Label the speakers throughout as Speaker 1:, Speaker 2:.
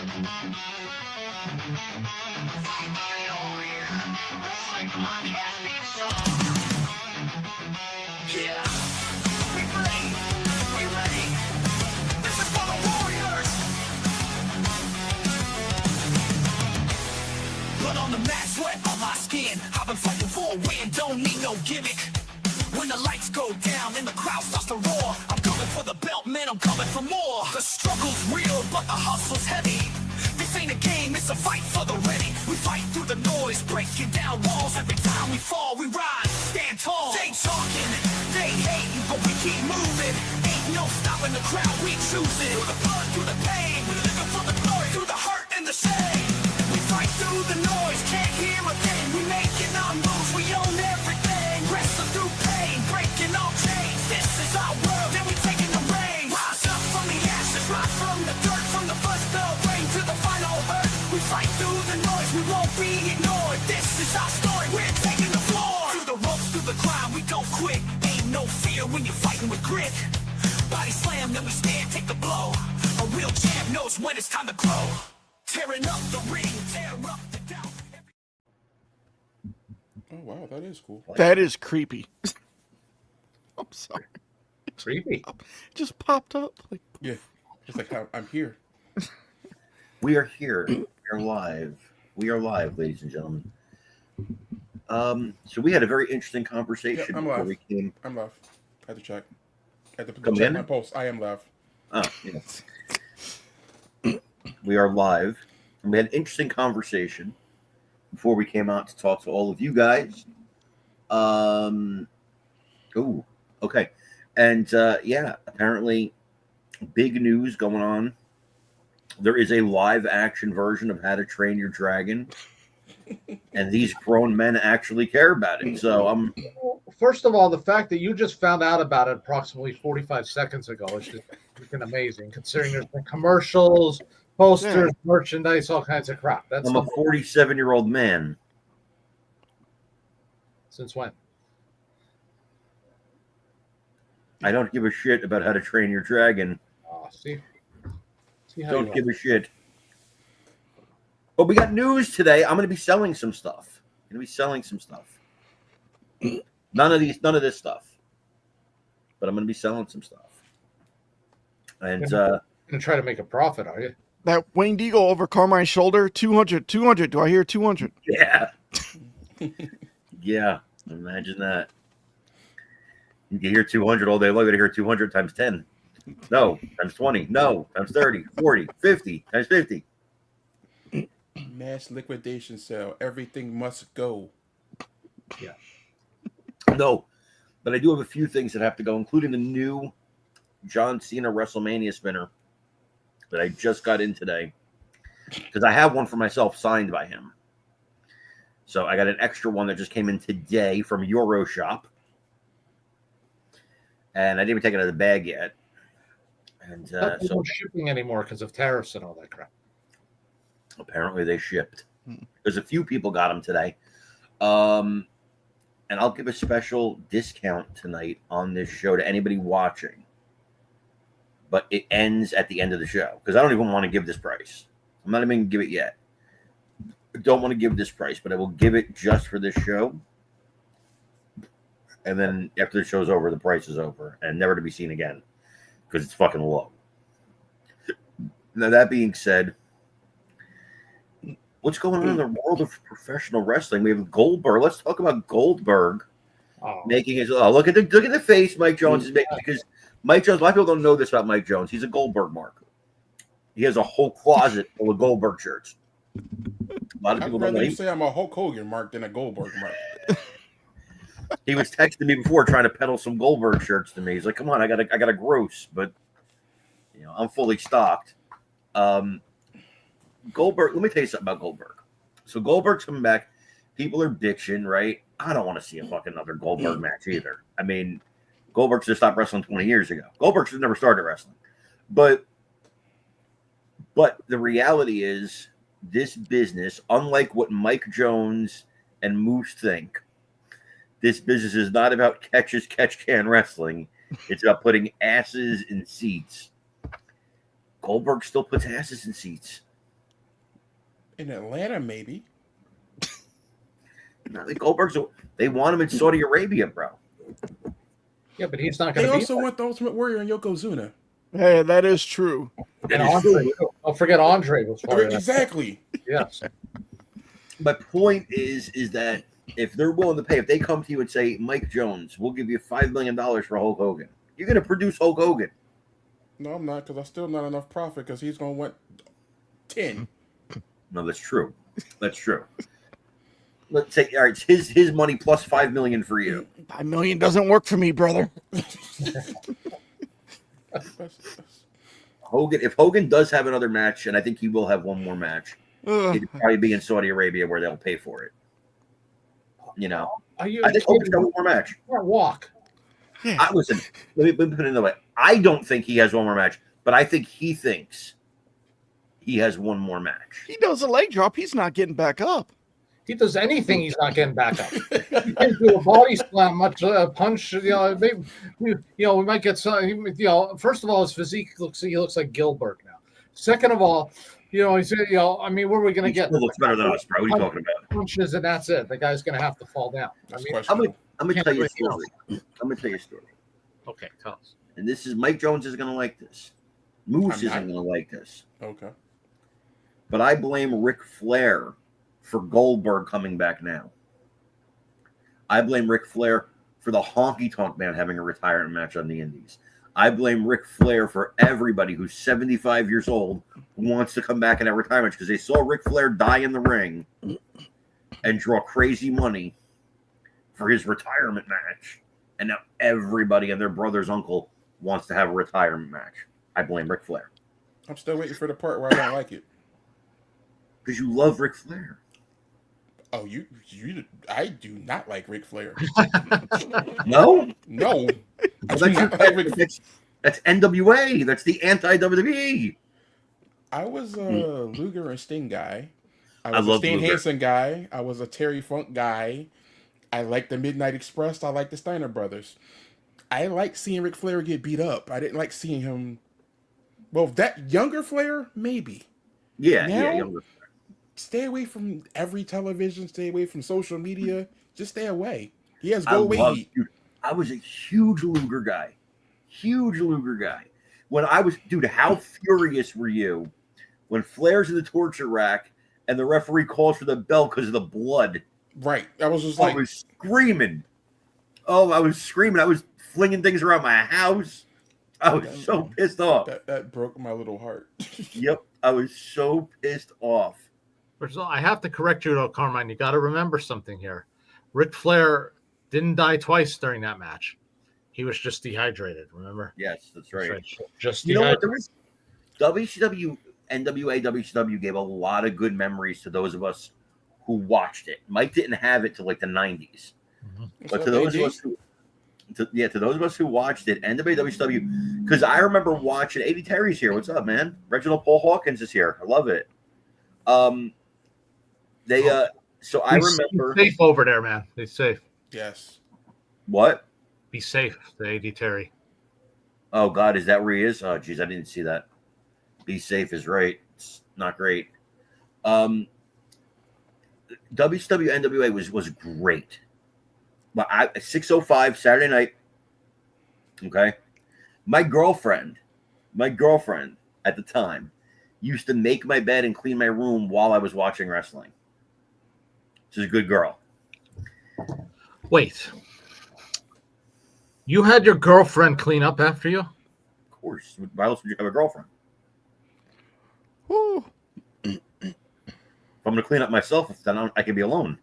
Speaker 1: Blood on the mat, sweat on my skin. I've been fighting for a win, don't need no gimmick. When the lights go down and the crowd starts to roar, I'm coming for the belt, man, I'm coming for more. The struggle's real, but the hustle's heavy. This ain't a game, it's a fight for the ready. We fight through the noise, breaking down walls. Every time we fall, we rise, stand tall. They talking, they hating, but we keep moving. Ain't no stopping the crowd, we choose it. Through the blood, through the pain, we living for the glory. Through the hurt and the shame, we fight through the noise, can't hear a thing. We making our moves, we own everything. Wrestling through pain, breaking all chains. This is our world, and we taking the reins. Rise up from the ashes, rise from the dirt. From the first bell ring to the final hurt. We fight through the noise, we won't be ignored. This is our story, we're taking the floor. Through the ropes, through the climb, we don't quit. Ain't no fear when you're fighting with grit. Body slam, then we stand, take the blow. A real champ knows when it's time to grow. Tearing up the ring, tear up the doubt.
Speaker 2: Oh, wow, that is cool.
Speaker 3: That is creepy. I'm sorry.
Speaker 4: Creepy.
Speaker 3: It just popped up. Like,
Speaker 2: Yeah, it's like I'm here.
Speaker 5: We are here. We are live. We are live, ladies and gentlemen. So we had a very interesting conversation
Speaker 2: Yeah, I'm
Speaker 5: before
Speaker 2: live.
Speaker 5: we came.
Speaker 2: I'm live. I had to check. I had to
Speaker 5: Come
Speaker 2: check
Speaker 5: in?
Speaker 2: my pulse. I am live.
Speaker 5: Oh, yeah. We are live. And we had an interesting conversation before we came out to talk to all of you guys. Oh, okay. And yeah, apparently big news going on. There is a live action version of How to Train Your Dragon. And these grown men actually care about it. So I'm
Speaker 4: First of all, the fact that you just found out about it approximately 45 seconds ago is just freaking amazing, considering there's been commercials, posters, merchandise, all kinds of crap. That's
Speaker 5: I'm a 47-year-old man.
Speaker 4: Since when?
Speaker 5: I don't give a shit about How to Train Your Dragon.
Speaker 4: See how
Speaker 5: Don't
Speaker 4: you
Speaker 5: give a shit. But we got news today. I'm going to be selling some stuff. None of this stuff. But I'm going to be selling some stuff. And
Speaker 4: gonna try to make a profit, are you?
Speaker 3: that Wayne Deagle over Carmine's shoulder, 200. Do I hear 200?
Speaker 5: yeah. Yeah. Imagine that. You can hear 200 all day long. You got to hear 200 times 10. No, times 20. No, times 30, 40, 50, times 50.
Speaker 2: Mass liquidation sale. Everything must go.
Speaker 5: Yeah. No, but I do have a few things that have to go, including the new John Cena WrestleMania spinner that I just got in today. Because I have one for myself signed by him. So I got an extra one that just came in today from Euroshop. And I didn't even take it out of the bag yet. And
Speaker 4: Not
Speaker 5: so
Speaker 4: shipping anymore because of tariffs and all that crap.
Speaker 5: apparently they shipped. There's a few people got them today. And I'll give a special discount tonight on this show to anybody watching. But it ends at the end of the show because I don't even want to give this price. I'm not even going to give it yet. I don't want to give this price, but I will give it just for this show. And then after the show's over, the price is over and never to be seen again because it's fucking low. Now, that being said, what's going on in the world of professional wrestling? We have Goldberg. Let's talk about Goldberg making his. Oh, look at the face Mike Jones is making, because Mike Jones. A lot of people don't know this about Mike Jones. He's a Goldberg mark. He has a whole closet full of Goldberg shirts. A lot of
Speaker 2: I'd
Speaker 5: people don't
Speaker 2: rather
Speaker 5: know.
Speaker 2: you say I'm a Hulk Hogan mark than a Goldberg mark.
Speaker 5: He was texting me before trying to peddle some Goldberg shirts to me. He's like, "Come on, I got a gross, but I'm fully stocked." Goldberg. Let me tell you something about Goldberg. So Goldberg's coming back. People are bitching, right? I don't want to see a fucking another Goldberg match either. I mean, Goldberg should have stopped wrestling 20 years ago. Goldberg should have never started wrestling. But the reality is, this business, unlike what Mike Jones and Moose think, this business is not about catch-can wrestling. It's about putting asses in seats. Goldberg still puts asses in seats.
Speaker 2: In Atlanta, maybe.
Speaker 5: No, the Goldberg's. They want him in Saudi Arabia, bro.
Speaker 4: Yeah, but he's not
Speaker 2: They
Speaker 4: going to be.
Speaker 2: also want the Ultimate Warrior and Yokozuna.
Speaker 3: Hey, that is true.
Speaker 4: And Andre. Don't forget Andre was part of that.
Speaker 2: Exactly.
Speaker 4: Yes.
Speaker 5: My point is that if they're willing to pay, if they come to you and say, Mike Jones, we'll give you $5 million for Hulk Hogan, you're going to produce Hulk Hogan.
Speaker 2: No, I'm not, because I still not enough profit, because he's going to want 10.
Speaker 5: No, that's true. That's true. Let's say, all right, it's his money plus $5 million for you.
Speaker 3: $5 million doesn't work for me, brother.
Speaker 5: Hogan, if Hogan does have another match, and I think he will have one more match, it'd probably be in Saudi Arabia where they'll pay for it. You know,
Speaker 4: Are you?
Speaker 5: I think Hogan's got one more match.
Speaker 4: Can't walk.
Speaker 3: Yeah.
Speaker 5: Listen, let me put it another way. I don't think he has one more match, but I think he thinks he has one more match.
Speaker 3: He does a leg drop. He's not getting back up.
Speaker 4: He does anything, he's not getting back up. He can do a body slam, much punch. You know, maybe, we might get some. You know, first of all, his physique he looks like Goldberg now. Second of all, he's. I mean, where are we going to get?
Speaker 5: Still looks better than us, bro. What are you talking about?
Speaker 4: Punches and that's it. The guy's going to have to fall down. I mean,
Speaker 5: I'm gonna tell you a story. I'm gonna tell you a story.
Speaker 4: Okay, tell us.
Speaker 5: And this is Mike Jones is gonna like this. Moose isn't gonna like this.
Speaker 2: Okay.
Speaker 5: But I blame Ric Flair for Goldberg coming back now. I blame Ric Flair for the Honky Tonk Man having a retirement match on the Indies. I blame Ric Flair for everybody who's 75 years old who wants to come back in that retirement because they saw Ric Flair die in the ring and draw crazy money for his retirement match. And now everybody and their brother's uncle wants to have a retirement match. I blame Ric Flair.
Speaker 2: I'm still waiting for the part where I don't like it.
Speaker 5: Because you love Ric Flair.
Speaker 2: Oh, I do not like Ric Flair.
Speaker 5: No?
Speaker 2: No. I
Speaker 5: Well,
Speaker 2: do not like Ric Flair.
Speaker 5: that's NWA. That's the anti-WWE.
Speaker 2: I was a Luger and Sting guy. I
Speaker 5: I
Speaker 2: was a
Speaker 5: love
Speaker 2: Stan
Speaker 5: Luger.
Speaker 2: Hansen guy. I was a Terry Funk guy. I like the Midnight Express. I like the Steiner Brothers. I like seeing Ric Flair get beat up. I didn't like seeing him. Well, that younger Flair, maybe.
Speaker 5: Yeah,
Speaker 2: Now,
Speaker 5: yeah.
Speaker 2: stay away from every television. Stay away from social media. Just stay away. He has
Speaker 5: I
Speaker 2: go away
Speaker 5: love,
Speaker 2: heat.
Speaker 5: dude, I was a huge Luger guy. Huge Luger guy. When I was, dude, how furious were you when Flair's in the torture rack and the referee calls for the bell because of the blood?
Speaker 2: Right. I was just
Speaker 5: I
Speaker 2: like,
Speaker 5: was screaming. Oh, I was screaming. I was flinging things around my house. I was so pissed off.
Speaker 2: that broke my little heart.
Speaker 5: Yep. I was so pissed off.
Speaker 4: First of all, I have to correct you, though, Carmine. You got to remember something here. Ric Flair didn't die twice during that match. He was just dehydrated. Remember?
Speaker 5: Yes, that's right.
Speaker 4: Just
Speaker 5: You know what?
Speaker 4: dehydrated.
Speaker 5: There was WCW, NWA, WCW gave a lot of good memories to those of us who watched it. Mike didn't have it till like the 90s. But to those of us who, to those of us who watched it, NWA, WCW, because I remember watching. 80 Terry's here. What's up, man? Reginald Paul Hawkins is here. I love it. So I remember.
Speaker 4: Be safe over there, man. Be safe.
Speaker 2: Yes.
Speaker 5: What?
Speaker 4: Be safe, the AD Terry.
Speaker 5: Oh God, is that where he is? Oh geez, I didn't see that. Be safe is right. It's not great. WCW NWA was great. But 6:05 Saturday night. Okay. My girlfriend at the time used to make my bed and clean my room while I was watching wrestling. She's a good girl.
Speaker 4: Wait. You had your girlfriend clean up after you?
Speaker 5: Of course. Why else would you have a girlfriend?
Speaker 3: Woo.
Speaker 5: If I'm going to clean up myself, then I can be alone.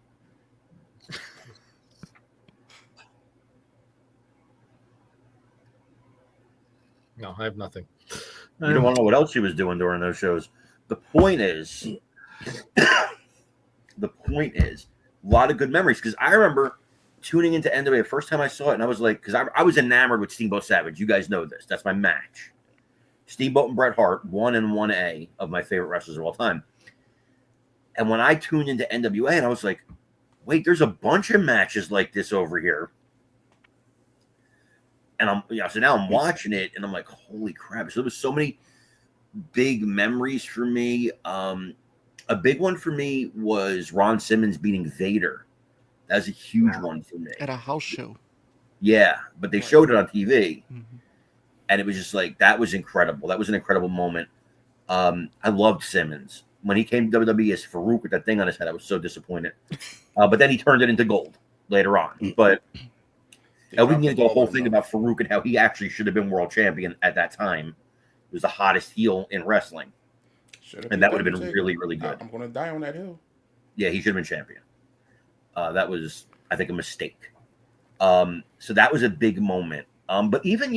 Speaker 4: No, I have nothing.
Speaker 5: You don't want to know what else she was doing during those shows. The point is, a lot of good memories. Because I remember tuning into NWA the first time I saw it, and I was like, because I was enamored with Steamboat Savage. You guys know this. That's my match. Steamboat and Bret Hart, 1 and 1A of my favorite wrestlers of all time. And when I tuned into NWA, and I was like, wait, there's a bunch of matches like this over here. And so now I'm watching it, and I'm like, holy crap. So there was so many big memories for me. A big one for me was Ron Simmons beating Vader. That was a huge one for me.
Speaker 3: At a house show.
Speaker 5: Yeah, but they showed it on TV,
Speaker 3: Mhm.
Speaker 5: and it was just like that was incredible. That was an incredible moment. I loved Simmons when he came to WWE as Farouk with that thing on his head. I was so disappointed, but then he turned it into gold later on. But and we can get into a whole thing about Farouk and how he actually should have been world champion at that time. He was the hottest heel in wrestling, and that would have been really, really good.
Speaker 2: I'm going to die on that hill.
Speaker 5: Yeah, he should have been champion. That was, I think, a mistake. So that was a big moment. But even,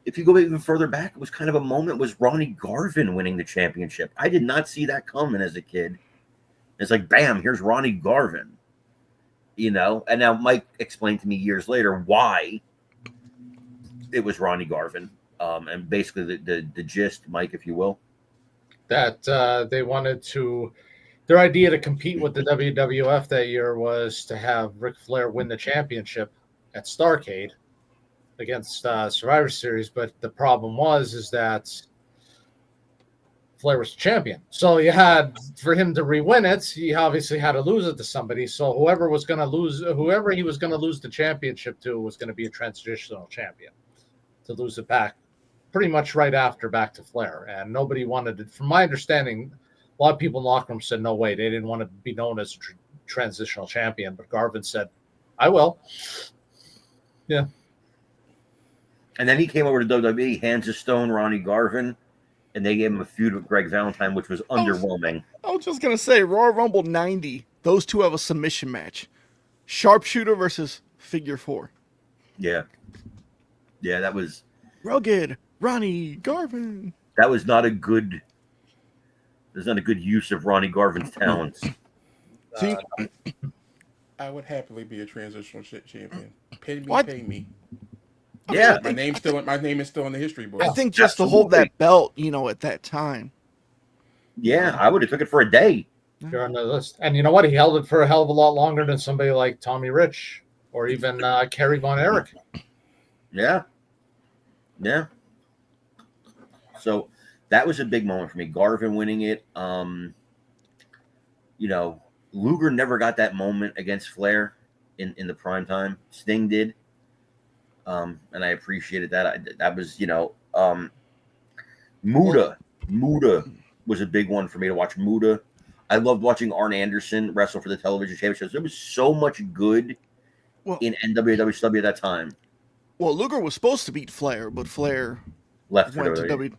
Speaker 5: if you go even further back, it was kind of a moment was Ronnie Garvin winning the championship. I did not see that coming as a kid. It's like, bam, here's Ronnie Garvin. And now Mike explained to me years later why it was Ronnie Garvin. And basically the gist, Mike, if you will.
Speaker 4: That they wanted their idea to compete with the WWF that year was to have Ric Flair win the championship at Starrcade against Survivor Series, but the problem is that Flair was champion. So you had, for him to re-win it, he obviously had to lose it to somebody. So whoever he was going to lose the championship to was going to be a transitional champion to lose it back pretty much right after back to Flair. And nobody wanted it. From my understanding, a lot of people in the locker room said, no way, they didn't want to be known as a transitional champion. But Garvin said, I will. Yeah.
Speaker 5: And then he came over to WWE, hands of stone, Ronnie Garvin, and they gave him a feud with Greg Valentine, which was underwhelming.
Speaker 3: I was just going to say, Royal Rumble 90, those two have a submission match. Sharpshooter versus Figure 4.
Speaker 5: Yeah. Yeah, that was...
Speaker 3: Rugged Ronnie Garvin.
Speaker 5: That was not a good... There's not a good use of Ronnie Garvin's talents.
Speaker 3: See,
Speaker 2: I would happily be a transitional shit champion. Pay me,
Speaker 3: What?
Speaker 2: pay me.
Speaker 5: Yeah.
Speaker 2: My name is still in the history book.
Speaker 3: I think just to hold that belt, at that time.
Speaker 5: Yeah, I would have took it for a day.
Speaker 4: You're on the list. And you know what? He held it for a hell of a lot longer than somebody like Tommy Rich or even Kerry Von Erich.
Speaker 5: Yeah. Yeah. So that was a big moment for me. Garvin winning it. Luger never got that moment against Flair in the prime time. Sting did. And I appreciated that. That was, Muda. Muda was a big one for me to watch. Muda. I loved watching Arn Anderson wrestle for the television championships. There was so much good in NWA at that time.
Speaker 3: Well, Luger was supposed to beat Flair, but Flair
Speaker 5: Left
Speaker 3: went to
Speaker 5: for
Speaker 3: WWE.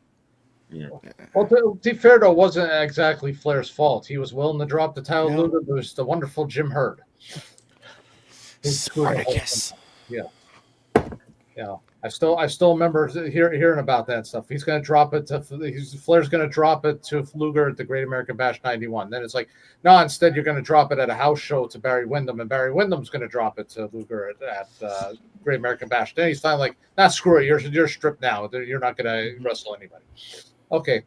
Speaker 5: Yeah.
Speaker 4: Well, to be fair, though, it wasn't exactly Flair's fault. He was willing to drop the title.
Speaker 3: Yeah.
Speaker 4: Luger. It was the wonderful Jim Herd.
Speaker 3: Spartacus.
Speaker 4: Yeah, I still remember hearing about that stuff. He's going to drop it to Flair's going to drop it to Luger at the Great American Bash '91. Then it's like, no, instead you're going to drop it at a house show to Barry Windham, and Barry Windham's going to drop it to Luger at Great American Bash. Then he's finally like, nah, screw it, you're stripped now. You're not going to wrestle anybody. Okay,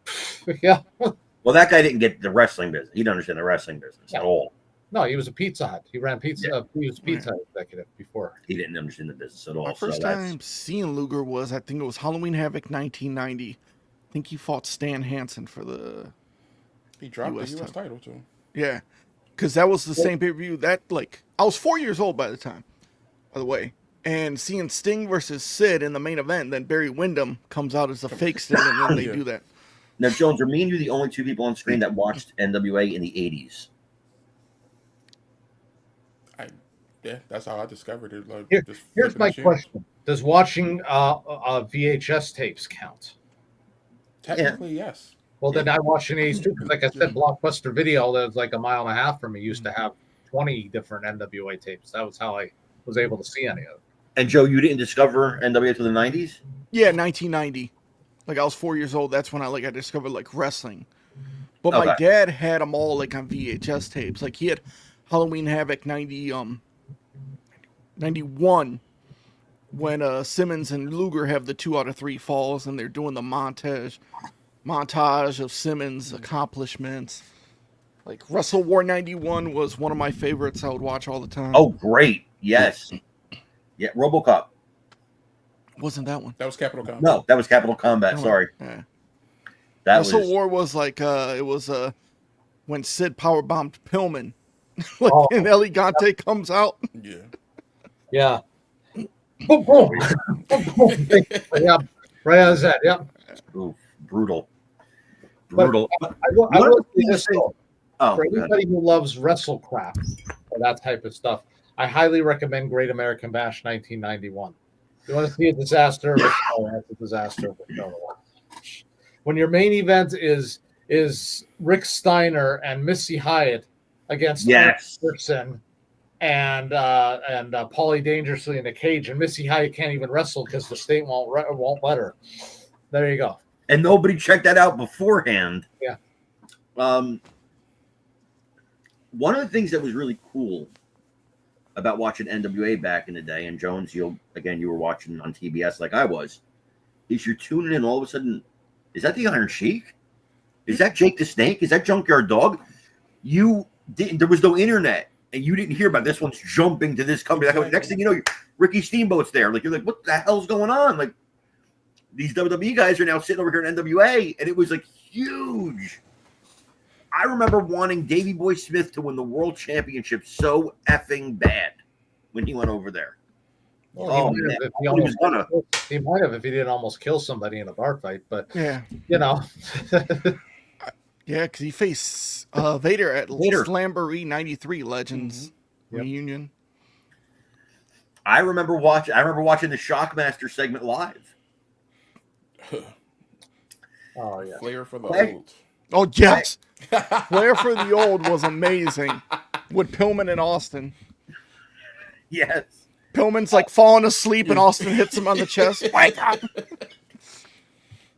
Speaker 4: yeah.
Speaker 5: Well, that guy didn't get the wrestling business. He didn't understand the wrestling business at all.
Speaker 4: No, he was a Pizza Hut. He ran pizza.
Speaker 5: Yeah.
Speaker 4: He was a Pizza Hut executive before.
Speaker 5: He didn't understand the business at all.
Speaker 3: My first time seeing Luger was, I think it was Halloween Havoc 1990. I think he fought Stan Hansen for the...
Speaker 2: He dropped the U.S. title too.
Speaker 3: Yeah, because that was the same pay-per-view that, I was 4 years old by the time, by the way. And seeing Sting versus Sid in the main event, then Barry Windham comes out as a fake Sting, and then they do that.
Speaker 5: Now, Jones, are me and you the only two people on screen that watched NWA in the 80s?
Speaker 2: Yeah, that's how I discovered it.
Speaker 4: Here's my question: does watching VHS tapes count?
Speaker 2: Technically, yes.
Speaker 4: Well, then I watched an 82 because, like I said, Blockbuster Video that was like a mile and a half from me used to have 20 different NWA tapes. That was how I was able to see any of them.
Speaker 5: And Joe, you didn't discover NWA till the 90s?
Speaker 3: Yeah, 1990. I was 4 years old. That's when I discovered wrestling. But my dad had them all on VHS tapes. He had Halloween Havoc 91 when Simmons and Luger have the 2 out of 3 falls and they're doing the montage of Simmons' accomplishments. Wrestle War 91 was one of my favorites. I would watch all the time.
Speaker 5: Oh, great. Yes. Yeah, RoboCop.
Speaker 3: Wasn't that one?
Speaker 2: That was Capital Combat.
Speaker 5: No, that was Capital Combat. Sorry.
Speaker 3: Yeah.
Speaker 5: That
Speaker 3: Wrestle
Speaker 5: was...
Speaker 3: War was it was when Sid powerbombed Pillman. Like,
Speaker 4: Oh.
Speaker 3: and Elegante comes out.
Speaker 2: Yeah.
Speaker 4: Yeah. Boom, boom. Boom, boom. Yeah. Right as that. Yeah.
Speaker 5: Ooh, brutal.
Speaker 4: But
Speaker 5: Brutal.
Speaker 4: I will say this though.
Speaker 5: Oh,
Speaker 4: For
Speaker 5: go ahead.
Speaker 4: anybody who loves wrestle crap or that type of stuff, I highly recommend Great American Bash 1991. You want to see a disaster? Oh, that's a disaster. When your main event is Rick Steiner and Missy Hyatt against
Speaker 5: Yes.
Speaker 4: Anderson and Paulie Dangerously in a cage, and Missy Hyatt can't even wrestle because the state won't let her. There you go.
Speaker 5: And nobody checked that out beforehand.
Speaker 4: Yeah.
Speaker 5: One of the things that was really cool about watching NWA back in the day, and Jones, you were watching on TBS like I was, is you're tuning in, all of a sudden, is that the Iron Sheik? Is that Jake the Snake? Is that Junkyard Dog? There was no internet, and you didn't hear about this one's jumping to this company. Exactly. Next thing you know, Ricky Steamboat's there. Like, you're like, what the hell's going on? Like, these WWE guys are now sitting over here in NWA, and it was like huge. I remember wanting Davey Boy Smith to win the world championship so effing bad when he went over there.
Speaker 4: Well, he might have if he didn't almost kill somebody in a bar fight, but
Speaker 3: yeah,
Speaker 4: yeah,
Speaker 3: because he faced Vader at
Speaker 5: Vader.
Speaker 3: Slamboree '93 Legends reunion.
Speaker 5: I remember watching the Shockmaster segment live.
Speaker 4: Oh yeah,
Speaker 2: Flair for the old.
Speaker 3: Oh yes, Flair for the old was amazing with Pillman and Austin.
Speaker 5: Yes.
Speaker 3: Pillman's like falling asleep and Austin hits him on the chest. Wake up!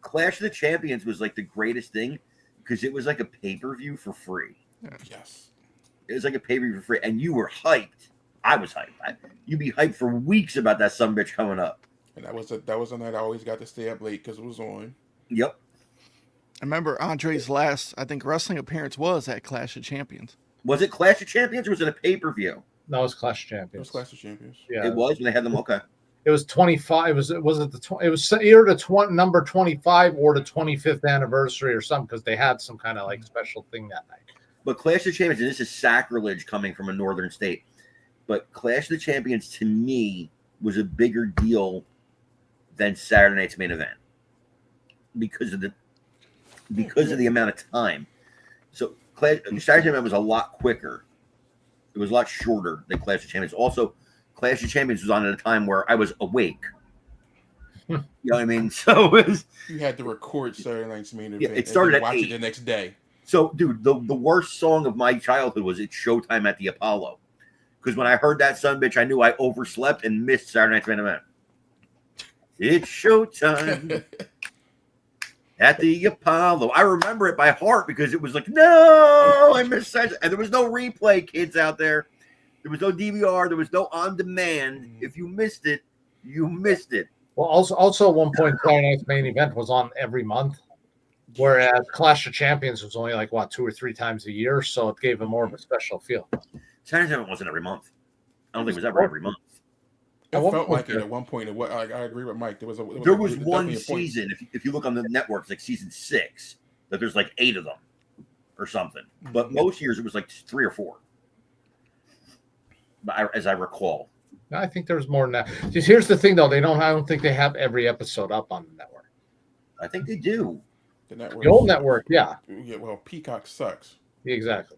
Speaker 5: Clash of the Champions was like the greatest thing because it was like a pay-per-view for free.
Speaker 2: Yes.
Speaker 5: It was like a pay-per-view for free, and you were hyped. I was hyped. You'd be hyped for weeks about that sumbitch coming up.
Speaker 2: And that was a night I always got to stay up late because it was on.
Speaker 5: Yep.
Speaker 3: I remember Andre's last, I think, wrestling appearance was at Clash of Champions.
Speaker 5: Was it Clash of Champions or was it a pay-per-view?
Speaker 4: No, it was Clash of Champions.
Speaker 2: It was Clash of Champions.
Speaker 4: Yeah,
Speaker 5: it was when they had them. Okay.
Speaker 4: It was 25. It was either the number 25 or the 25th anniversary or something because they had some kind of like special thing that night.
Speaker 5: But Clash of Champions, and this is sacrilege coming from a northern state, but Clash of the Champions to me was a bigger deal than Saturday Night's Main Event because of the amount of time. So Saturday Night's Main Event was a lot quicker. It was a lot shorter than Clash of Champions. Also, Clash of Champions was on at a time where I was awake. You know what I mean? So
Speaker 2: you had to record Saturday Night's Main Event.
Speaker 5: Yeah, it started at 8.
Speaker 2: Watch it the next day.
Speaker 5: So, dude, the worst song of my childhood was "It's Showtime" at the Apollo. Because when I heard that sumbitch, I knew I overslept and missed Saturday Night's Main Event. It's showtime at the Apollo. I remember it by heart because it was like, no, I missed that. And there was no replay, kids out there. There was no DVR. There was no on demand. If you missed it, you missed it.
Speaker 4: Well, also at one point, Saturday Night's Main Event was on every month, whereas Clash of Champions was only like 2 or 3 times a year, so it gave it more of a special feel.
Speaker 5: Saturday Night's Main Event wasn't every month. I don't think it was ever every month.
Speaker 2: It felt like it at one point. I agree with Mike. There was
Speaker 5: one season. If you look on the networks, like season 6, that there's like 8 of them or something. But most years it was like 3 or 4. But as I recall,
Speaker 4: I think there's more than that. Just here's the thing, though. I don't think they have every episode up on the network.
Speaker 5: I think they do.
Speaker 2: The
Speaker 4: old network, yeah.
Speaker 2: Yeah. Well, Peacock sucks.
Speaker 4: Exactly.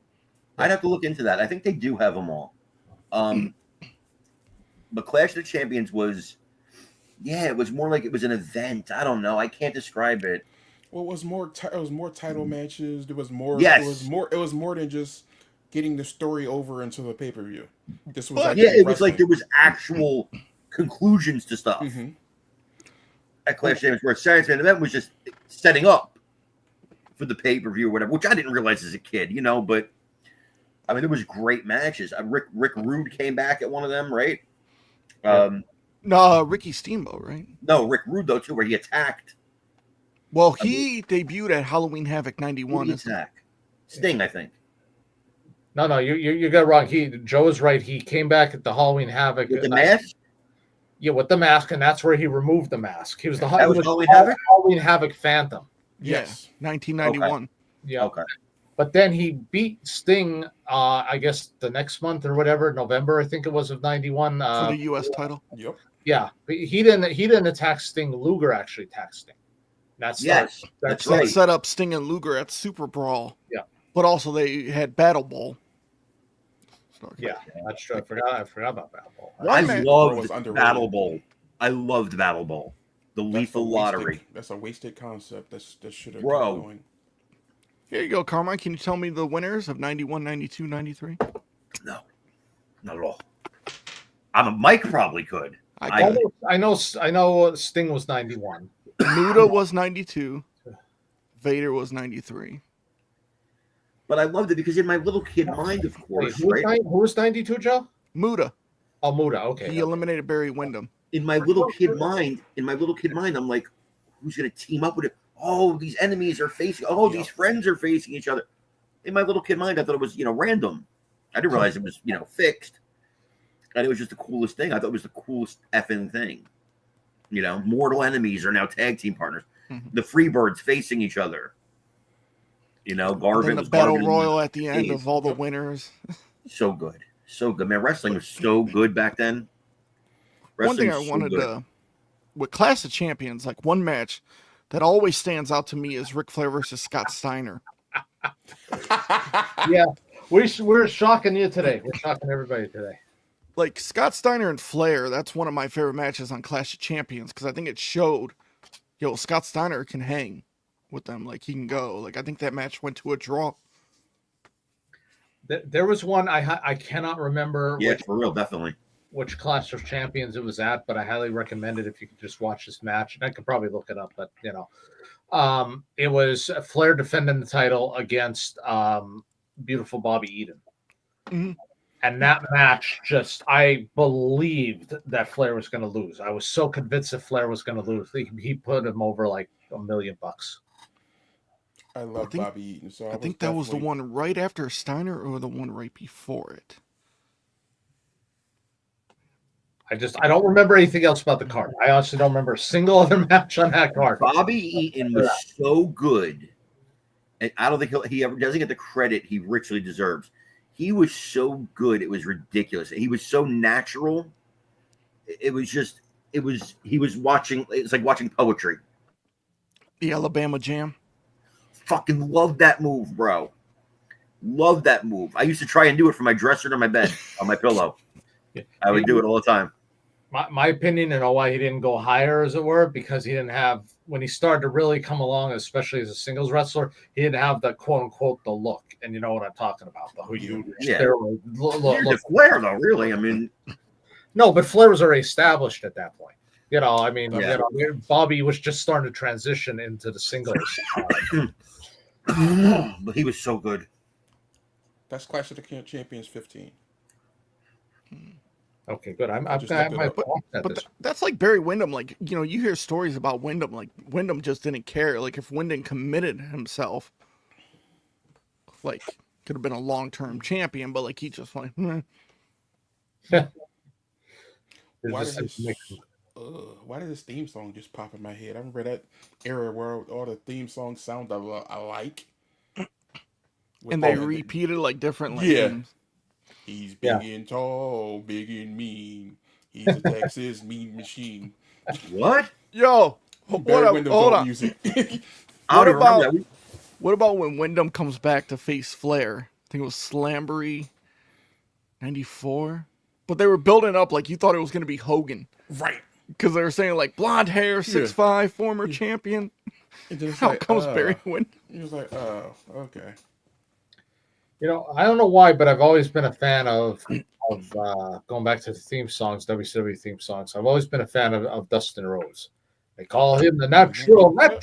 Speaker 5: I'd have to look into that. I think they do have them all. But Clash of the Champions was, it was more like it was an event. I don't know. I can't describe it.
Speaker 2: Well, it was more title matches. There was more.
Speaker 5: Yes.
Speaker 2: It was more than just getting the story over into the pay-per-view. This was
Speaker 5: it was like there was actual conclusions to stuff. At Clash of Champions, where Saturday's Main Event was just setting up for the pay-per-view or whatever, which I didn't realize as a kid, but I mean, there was great matches. Rick Rude came back at one of them, right?
Speaker 3: No, Ricky Steamboat, right?
Speaker 5: No, Rick Rude though too, where he attacked.
Speaker 3: Well, he debuted at Halloween Havoc '91.
Speaker 5: Attack Sting, I think.
Speaker 4: No, you got it wrong. Joe is right. He came back at the Halloween Havoc
Speaker 5: with the mask.
Speaker 4: Yeah, with the mask, and that's where he removed the mask. He was
Speaker 5: Halloween Havoc.
Speaker 4: Halloween Havoc Phantom.
Speaker 2: Yes,
Speaker 3: 1991.
Speaker 4: Okay. Yeah.
Speaker 5: Okay.
Speaker 4: But then he beat Sting, I guess the next month or whatever, November, I think it was, of '91.
Speaker 3: For the U.S. title.
Speaker 2: Yep.
Speaker 4: Yeah, but he didn't attack Sting. Luger actually attacked Sting. That started.
Speaker 5: Yes, that's
Speaker 3: That
Speaker 5: right.
Speaker 3: set up Sting and Luger at Super Brawl.
Speaker 4: Yeah.
Speaker 3: But also they had Battle Bowl.
Speaker 4: Yeah, that's true. I forgot about Battle Bowl.
Speaker 3: One
Speaker 5: I
Speaker 3: man-
Speaker 2: was
Speaker 5: loved
Speaker 2: underrated.
Speaker 5: Battle Bowl. I loved Battle Bowl. The
Speaker 2: That's
Speaker 5: lethal
Speaker 2: a wasted-
Speaker 5: lottery.
Speaker 2: That's a wasted concept. That should have
Speaker 5: Bro.
Speaker 2: kept going.
Speaker 3: Here you go, Carmine. Can you tell me the winners of 91, 92, 93?
Speaker 5: No, not at all. Mike probably could.
Speaker 4: I know Sting was 91.
Speaker 3: Muda was 92. Vader was 93.
Speaker 5: But I loved it because in my little kid mind, of
Speaker 4: Wait,
Speaker 5: course,
Speaker 4: who was,
Speaker 5: right?
Speaker 4: who was 92, Joe?
Speaker 3: Muda.
Speaker 4: Oh, Muda. Okay.
Speaker 3: He eliminated Barry Windham.
Speaker 5: In my little kid mind, I'm like, who's gonna team up with it? Oh, these enemies are facing. Oh, these friends are facing each other. In my little kid mind, I thought it was random. I didn't realize it was fixed. And it was just the coolest thing. I thought it was the coolest effing thing. Mortal enemies are now tag team partners.
Speaker 3: Mhm.
Speaker 5: The Freebirds facing each other. Garvin
Speaker 3: And the
Speaker 5: was
Speaker 3: Battle
Speaker 5: Garvin.
Speaker 3: Royal at the end
Speaker 5: days.
Speaker 3: of all the winners.
Speaker 5: So good. So good. Man, wrestling was so good back then.
Speaker 3: One thing
Speaker 5: Wrestling
Speaker 3: I
Speaker 5: was so
Speaker 3: wanted
Speaker 5: good.
Speaker 3: to, with Clash of Champions, like one match that always stands out to me is Ric Flair versus Scott Steiner.
Speaker 4: Yeah, we're shocking you today. We're shocking everybody today.
Speaker 3: Like Scott Steiner and Flair, that's one of my favorite matches on Clash of Champions because I think it showed, Scott Steiner can hang with them. Like he can go. Like I think that match went to a draw.
Speaker 4: There was one I cannot remember
Speaker 5: Yeah, for real, definitely.
Speaker 4: which Clash of Champions it was at, but I highly recommend it if you could just watch this match. And I could probably look it up, but it was Flair defending the title against beautiful Bobby Eaton.
Speaker 3: Mhm.
Speaker 4: And that match, I believed that Flair was going to lose. I was so convinced that Flair was going to lose. He put him over like $1 million.
Speaker 2: I love Bobby Eaton. So
Speaker 3: I think that was the one right after Steiner or the one right before it.
Speaker 4: I don't remember anything else about the card. I honestly don't remember a single other match on that card.
Speaker 5: Bobby Eaton was so good, and I don't think he ever doesn't get the credit he richly deserves. He was so good; it was ridiculous. He was so natural. He was watching. It's like watching poetry.
Speaker 3: The Alabama Jam.
Speaker 5: Fucking love that move, bro. Love that move. I used to try and do it from my dresser to my bed on my pillow. I would do it all the time.
Speaker 4: My opinion, why he didn't go higher, as it were, because he didn't have, when he started to really come along, especially as a singles wrestler, he didn't have the quote unquote the look, and you know what I'm talking about, the huge steroid
Speaker 5: The Flair, though, really. I mean,
Speaker 4: no, but Flair was already established at that point. Bobby was just starting to transition into the singles.
Speaker 5: but he was so good.
Speaker 2: That's Clash of the Champions 15.
Speaker 4: Okay, good.
Speaker 3: But that's like Barry Windham. Like, you hear stories about Windham. Like, Windham just didn't care. Like, if Windham committed himself, like, could have been a long-term champion, but, like, he just like,
Speaker 2: Why did this theme song just pop in my head? I remember that era where all the theme songs sound alike.
Speaker 3: and they repeated, like, different, like, themes.
Speaker 2: He's big and tall, big and mean. He's a Texas mean machine.
Speaker 5: What?
Speaker 3: Yo,
Speaker 2: Hold on. Music.
Speaker 3: What about when Windham comes back to face Flair? I think it was Slamboree 94. But they were building up like you thought it was going to be Hogan.
Speaker 2: Right.
Speaker 3: Because they were saying like blonde hair, 6'5", former champion. How comes Barry Windham?
Speaker 2: He was like, oh, okay.
Speaker 4: I don't know why, but I've always been a fan of going back to the theme songs, WCW theme songs. I've always been a fan of Dustin Rhodes. They call him the natural. Oh, what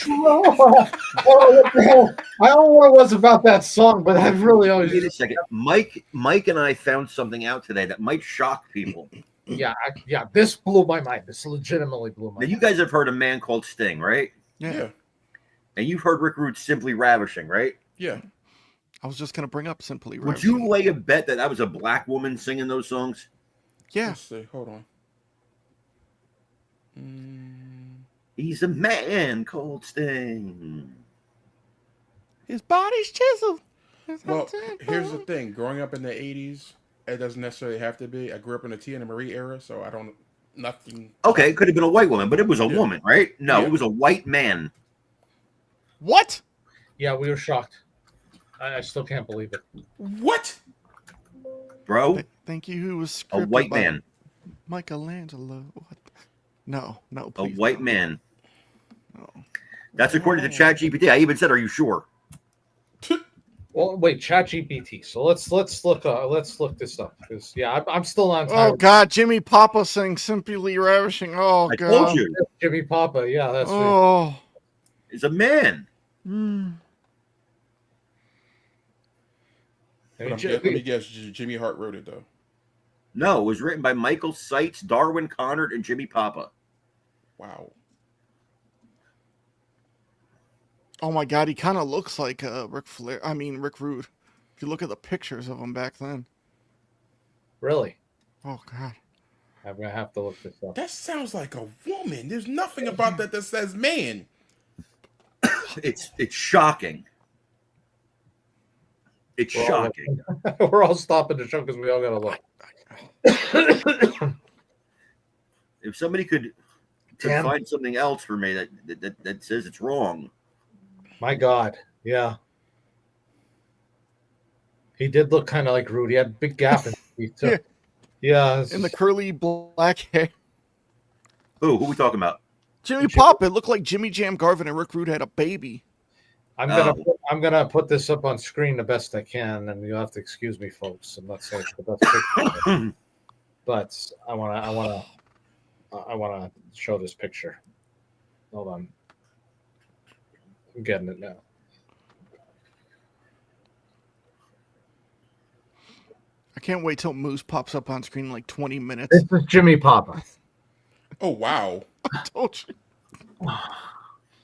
Speaker 4: the hell? I don't know what it was about that song, but I've really always.
Speaker 5: Wait a second, Mike and I found something out today that might shock people.
Speaker 4: Yeah. This blew my mind. This legitimately blew my mind.
Speaker 5: Now, you guys have heard a man called Sting, right?
Speaker 2: Yeah.
Speaker 5: And you've heard Rick Rude's Simply Ravishing, right?
Speaker 2: Yeah.
Speaker 3: I was just going to bring up Simply
Speaker 5: Would
Speaker 3: Ravishing.
Speaker 5: you lay a bet that was a black woman singing those songs?
Speaker 3: Yeah.
Speaker 2: Let's see. Hold on.
Speaker 5: He's a man called Sting.
Speaker 3: His body's chiseled.
Speaker 2: Well, here's the thing. Growing up in the 80s, it doesn't necessarily have to be. I grew up in the Tia and Marie era, so I don't. Nothing.
Speaker 5: Okay, it could have been a white woman, but it was a
Speaker 2: Yeah.
Speaker 5: woman, right? No,
Speaker 2: Yeah.
Speaker 5: it was a white man.
Speaker 3: What?
Speaker 4: Yeah, we were shocked. I still can't believe it.
Speaker 2: What?
Speaker 5: Bro,
Speaker 3: Thank you. Who was
Speaker 5: a
Speaker 3: scripted
Speaker 5: white
Speaker 3: by
Speaker 5: man.
Speaker 3: Michelangelo? What? No,
Speaker 5: A
Speaker 3: please.
Speaker 5: white
Speaker 3: no.
Speaker 5: man.
Speaker 3: No.
Speaker 5: That's according to ChatGPT. I even said, "Are you sure?"
Speaker 4: Well, wait, ChatGPT. So let's look this up because yeah, I'm still on
Speaker 3: Oh
Speaker 4: time.
Speaker 3: God, Jimmy Papa sang "Simply Ravishing." Oh
Speaker 5: I
Speaker 3: God.
Speaker 5: told you,
Speaker 4: Jimmy Papa. Yeah, that's it.
Speaker 3: Oh.
Speaker 5: it's a man.
Speaker 3: Mm.
Speaker 2: But let me guess. Jimmy Hart wrote it though.
Speaker 5: No, it was written by Michael Seitz, Darwin Connard, and Jimmy Papa.
Speaker 2: Wow.
Speaker 3: Oh my God, he kind of looks like Rick Rude. If you look at the pictures of him back then.
Speaker 4: Really?
Speaker 3: Oh God.
Speaker 4: I'm gonna have to look this up.
Speaker 2: That sounds like a woman. There's nothing about that that says man.
Speaker 5: It's shocking. It's
Speaker 4: We're all-
Speaker 5: shocking.
Speaker 4: We're all stopping the show because we all gotta look.
Speaker 5: If somebody could
Speaker 4: Damn.
Speaker 5: find something else for me that says it's wrong.
Speaker 4: My God, yeah. He did look kind of like Rude. He had a big gap in his teeth too. Yeah.
Speaker 3: In the curly black hair.
Speaker 5: Who are we talking about?
Speaker 3: Jimmy Papa. It looked like Jimmy Jam Garvin and Rick Rude had a baby.
Speaker 4: I'm gonna put this up on screen the best I can, and you'll have to excuse me, folks. I'm not saying it's the best picture, but I wanna show this picture. Hold on, I'm getting it now.
Speaker 3: I can't wait till Moose pops up on screen in like 20 minutes.
Speaker 4: This is Jimmy Papa.
Speaker 2: Oh wow.
Speaker 3: I told you.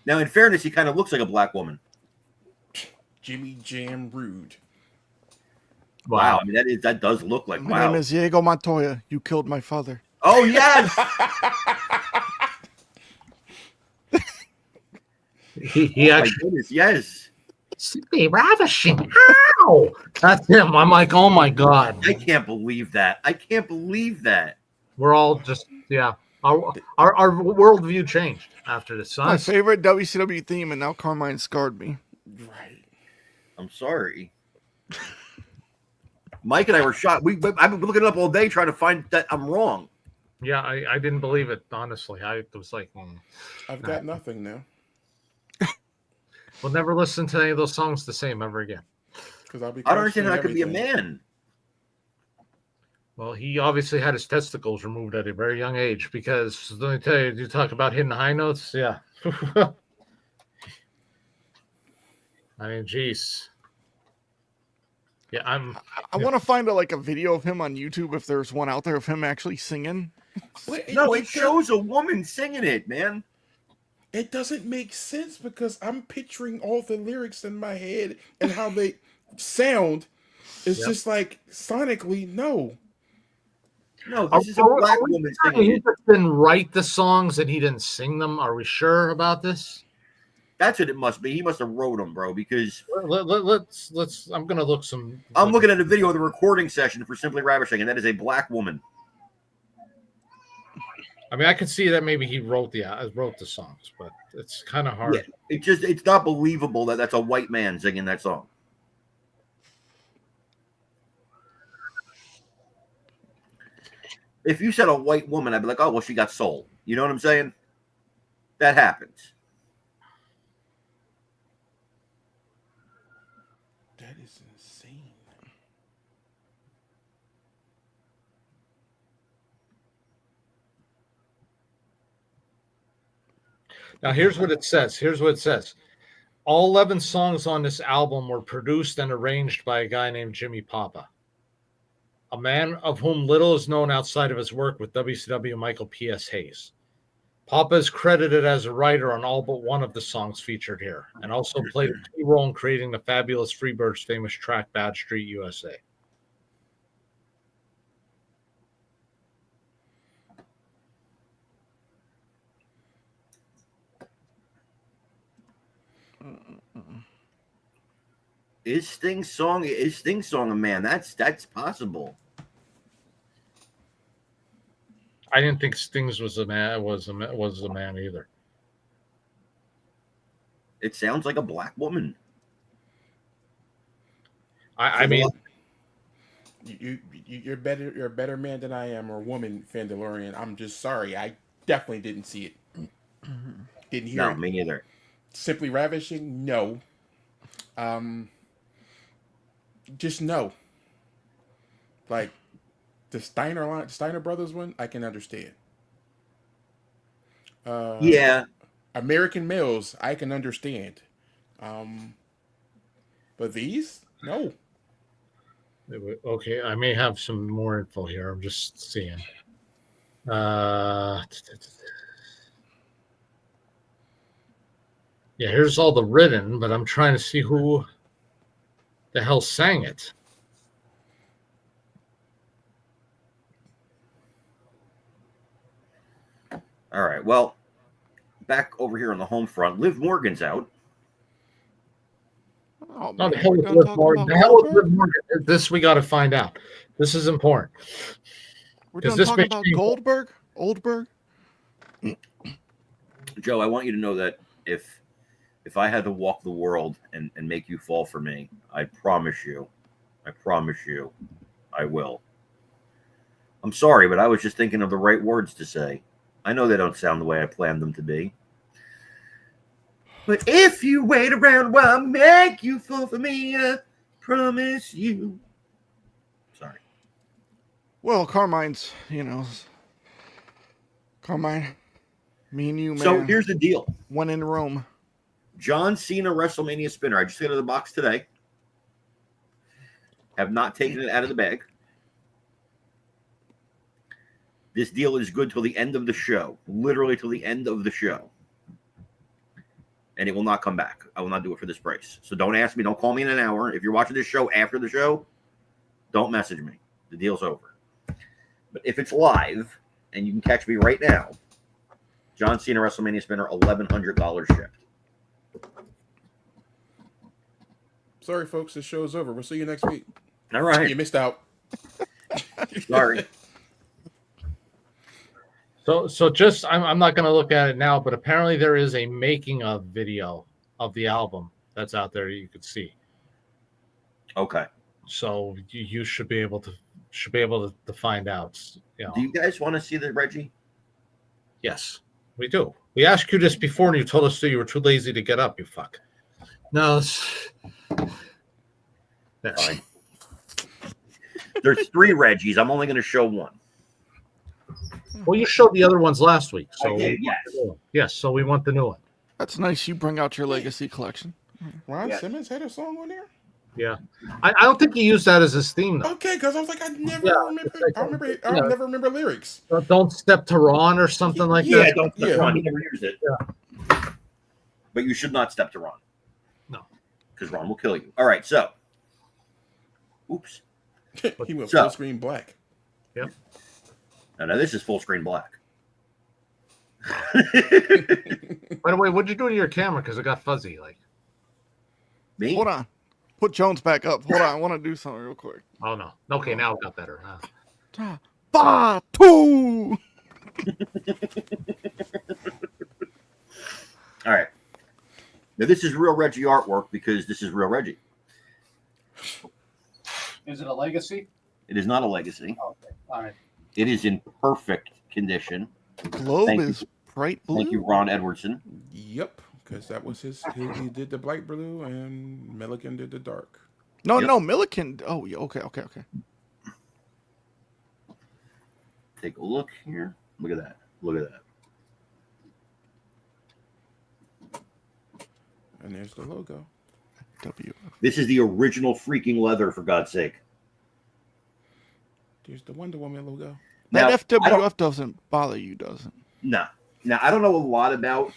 Speaker 5: Now, in fairness, he kind of looks like a black woman.
Speaker 2: Jimmy Jam Rude.
Speaker 5: Wow, I mean that does look like
Speaker 3: My
Speaker 5: wow.
Speaker 3: name is Diego Montoya. You killed my father.
Speaker 5: Oh yes,
Speaker 4: He
Speaker 5: my
Speaker 4: actually
Speaker 5: goodness, yes.
Speaker 4: simply ravishing. Ow! That's him. I'm like, oh my God.
Speaker 5: I can't believe that. I can't believe that.
Speaker 4: We're all just Our worldview changed after this.
Speaker 3: My favorite WCW theme, and now Carmine scarred me.
Speaker 2: Right.
Speaker 5: I'm sorry. Mike and I were shocked. I've been looking it up all day trying to find that I'm wrong.
Speaker 4: Yeah, I didn't believe it, honestly. I was like,
Speaker 2: I've got nothing now.
Speaker 4: we'll never listen to any of those songs the same ever again.
Speaker 2: Because I'll be.
Speaker 5: I don't understand how it
Speaker 2: questioning
Speaker 5: could be a
Speaker 2: everything.
Speaker 5: man.
Speaker 4: Well, he obviously had his testicles removed at a very young age because let me tell you, you talk about hitting high notes. Yeah. I mean, geez. Yeah,
Speaker 3: I want to find a video of him on YouTube if there's one out there of him actually singing.
Speaker 5: No, it shows a woman singing it, man.
Speaker 2: It doesn't make sense because I'm picturing all the lyrics in my head and how they sound. It's just like sonically, no.
Speaker 5: No, this is a black woman singing
Speaker 4: he
Speaker 5: it.
Speaker 4: just didn't write the songs and he didn't sing them. Are we sure about this?
Speaker 5: That's what it must be. He must have wrote them, bro, because
Speaker 4: Let's. I'm gonna look some.
Speaker 5: I'm looking at a video of the recording session for Simply Ravishing, and that is a black woman.
Speaker 4: I mean, I can see that maybe he wrote the songs, but it's kind of hard.
Speaker 5: Yeah, it's not believable that that's a white man singing that song. If you said a white woman, I'd be like, oh, well, she got soul. You know what I'm saying? That happens.
Speaker 2: That is insane.
Speaker 4: Now, here's what it says. All 11 songs on this album were produced and arranged by a guy named Jimmy Papa, a man of whom little is known outside of his work with WCW Michael P.S. Hayes. Papa is credited as a writer on all but one of the songs featured here, and also played a key role in creating the Fabulous Freebirds' famous track Bad Street USA.
Speaker 5: Is Sting's song a man? That's possible.
Speaker 4: I didn't think Stings was a man. Was a man either.
Speaker 5: It sounds like a black woman.
Speaker 4: I mean,
Speaker 2: You're better. You're a better man than I am, or woman, Fandalorian. I'm just sorry. I definitely didn't see it. Didn't hear
Speaker 5: No,
Speaker 2: it.
Speaker 5: me neither.
Speaker 2: Simply ravishing. No. Just no. Like the Steiner brothers one, I can understand.
Speaker 5: Yeah.
Speaker 2: American males, I can understand. But these, no.
Speaker 4: okay. I may have some more info here. I'm just seeing. Yeah, here's all the written, but I'm trying to see who the hell sang it.
Speaker 5: All right. Well, back over here on the home front, Liv Morgan's out.
Speaker 3: Oh,
Speaker 4: No,
Speaker 3: man,
Speaker 4: the hell
Speaker 3: we're
Speaker 4: with
Speaker 3: done
Speaker 4: Liv
Speaker 3: talking
Speaker 4: Morgan.
Speaker 3: about
Speaker 4: The hell with
Speaker 3: Goldberg?
Speaker 4: Liv Morgan. This we got to find out. This is important.
Speaker 3: We're
Speaker 4: 'Cause
Speaker 3: done
Speaker 4: this
Speaker 3: talking
Speaker 4: makes
Speaker 3: about
Speaker 4: me-
Speaker 3: Goldberg? Oldberg?
Speaker 5: Joe, I want you to know that if I had to walk the world and make you fall for me, I promise you, I will. I'm sorry, but I was just thinking of the right words to say. I know they don't sound the way I planned them to be. But if you wait around while I make you fall for me, I promise you. Sorry.
Speaker 3: Well, Carmine's, Carmine, me and you, man,
Speaker 5: So here's the deal.
Speaker 3: one in Rome.
Speaker 5: John Cena WrestleMania spinner. I just got out of the box today. Have not taken it out of the bag. This deal is good till the end of the show. Literally till the end of the show. And it will not come back. I will not do it for this price. So don't ask me. Don't call me in an hour. If you're watching this show after the show, don't message me. The deal's over. But if it's live and you can catch me right now, John Cena WrestleMania spinner, $1,100 shipped.
Speaker 2: Sorry, folks. This show's over. We'll see you next week.
Speaker 5: All right.
Speaker 2: You missed out.
Speaker 5: Sorry.
Speaker 4: So just I'm not going to look at it now, but apparently there is a making of video of the album that's out there you could see.
Speaker 5: Okay.
Speaker 4: So you should be able to find out. You know.
Speaker 5: Do you guys want to see the Reggie?
Speaker 4: Yes, we do. We asked you this before, and you told us that you were too lazy to get up. You fuck. No, that's
Speaker 5: Fine. There's 3 Reggies. I'm only going to show one.
Speaker 4: Well, you showed the other ones last week, so
Speaker 5: I did, yes.
Speaker 4: Yes. So we want the new one.
Speaker 3: That's nice. You bring out your legacy collection.
Speaker 2: Ron
Speaker 5: Yeah.
Speaker 2: Simmons had a song on there.
Speaker 4: Yeah, I don't think he used that as his theme though.
Speaker 2: Okay, because I was like, I never
Speaker 4: Yeah,
Speaker 2: remember.
Speaker 4: it's like-
Speaker 2: I
Speaker 4: yeah.
Speaker 2: never remember lyrics.
Speaker 4: Don't step to Ron or something like
Speaker 5: Yeah,
Speaker 4: that.
Speaker 5: don't step
Speaker 2: Yeah.
Speaker 5: to Ron. He never used it.
Speaker 4: Yeah.
Speaker 5: But you should not step to Ron.
Speaker 4: No.
Speaker 5: Because Ron will kill you. All right, so. Oops.
Speaker 2: He went
Speaker 5: So-
Speaker 2: full screen black.
Speaker 4: Yep.
Speaker 5: Now this is full screen black.
Speaker 4: By the way, what'd you do to your camera? Because it got fuzzy. Like,
Speaker 5: Me?
Speaker 3: Hold on. Put Jones back up. Hold on. I want to do something real quick.
Speaker 4: oh no. Okay, now it got better.
Speaker 3: Ba, two.
Speaker 5: All right. Now this is real Reggie artwork because this is real Reggie.
Speaker 4: Is it a legacy?
Speaker 5: It is not a legacy.
Speaker 4: Okay. All right.
Speaker 5: It is in perfect condition.
Speaker 3: Globe
Speaker 5: Thank you.
Speaker 3: is bright blue.
Speaker 5: Thank you, Ron Edwardson.
Speaker 2: Yep, because that was his. He did the bright blue, and Milligan did the dark.
Speaker 3: No,
Speaker 5: Yep.
Speaker 3: no, Milliken. Oh, yeah. Okay.
Speaker 5: Take a look here. Look at that. Look at that.
Speaker 2: And there's the logo.
Speaker 3: W.
Speaker 5: This is the original freaking leather, for God's sake.
Speaker 2: There's the Wonder Woman logo.
Speaker 5: Now,
Speaker 3: That
Speaker 5: I don't-
Speaker 3: FWF doesn't bother you, does it?
Speaker 5: No. Now, I don't know a lot about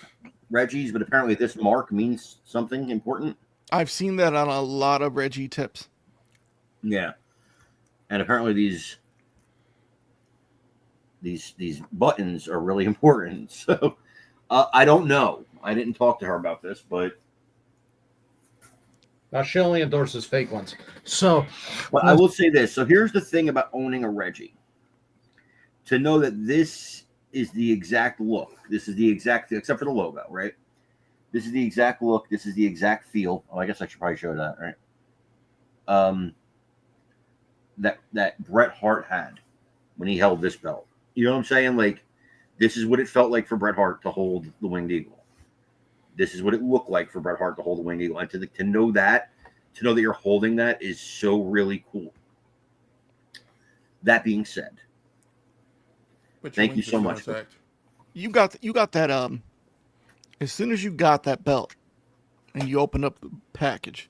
Speaker 5: Reggie's, but apparently this mark means something important.
Speaker 3: I've seen that on a lot of Reggie tips.
Speaker 5: Yeah. And apparently these buttons are really important. So I don't know. I didn't talk to her about this, but
Speaker 4: She only endorses fake ones. So,
Speaker 5: But I will say this. So here's the thing about owning a Reggie. To know that this is the exact look. This is the exact, except for the logo, right? This is the exact look. This is the exact feel. Oh, I guess I should probably show that, right? That Bret Hart had when he held this belt. You know what I'm saying? Like, this is what it felt like for Bret Hart to hold the Winged Eagle. This is what it looked like for Bret Hart to hold the Winged Eagle. And to know that you're holding that is so really cool. That being said, thank you so much.
Speaker 3: You got that as soon as you got that belt and you opened up the package,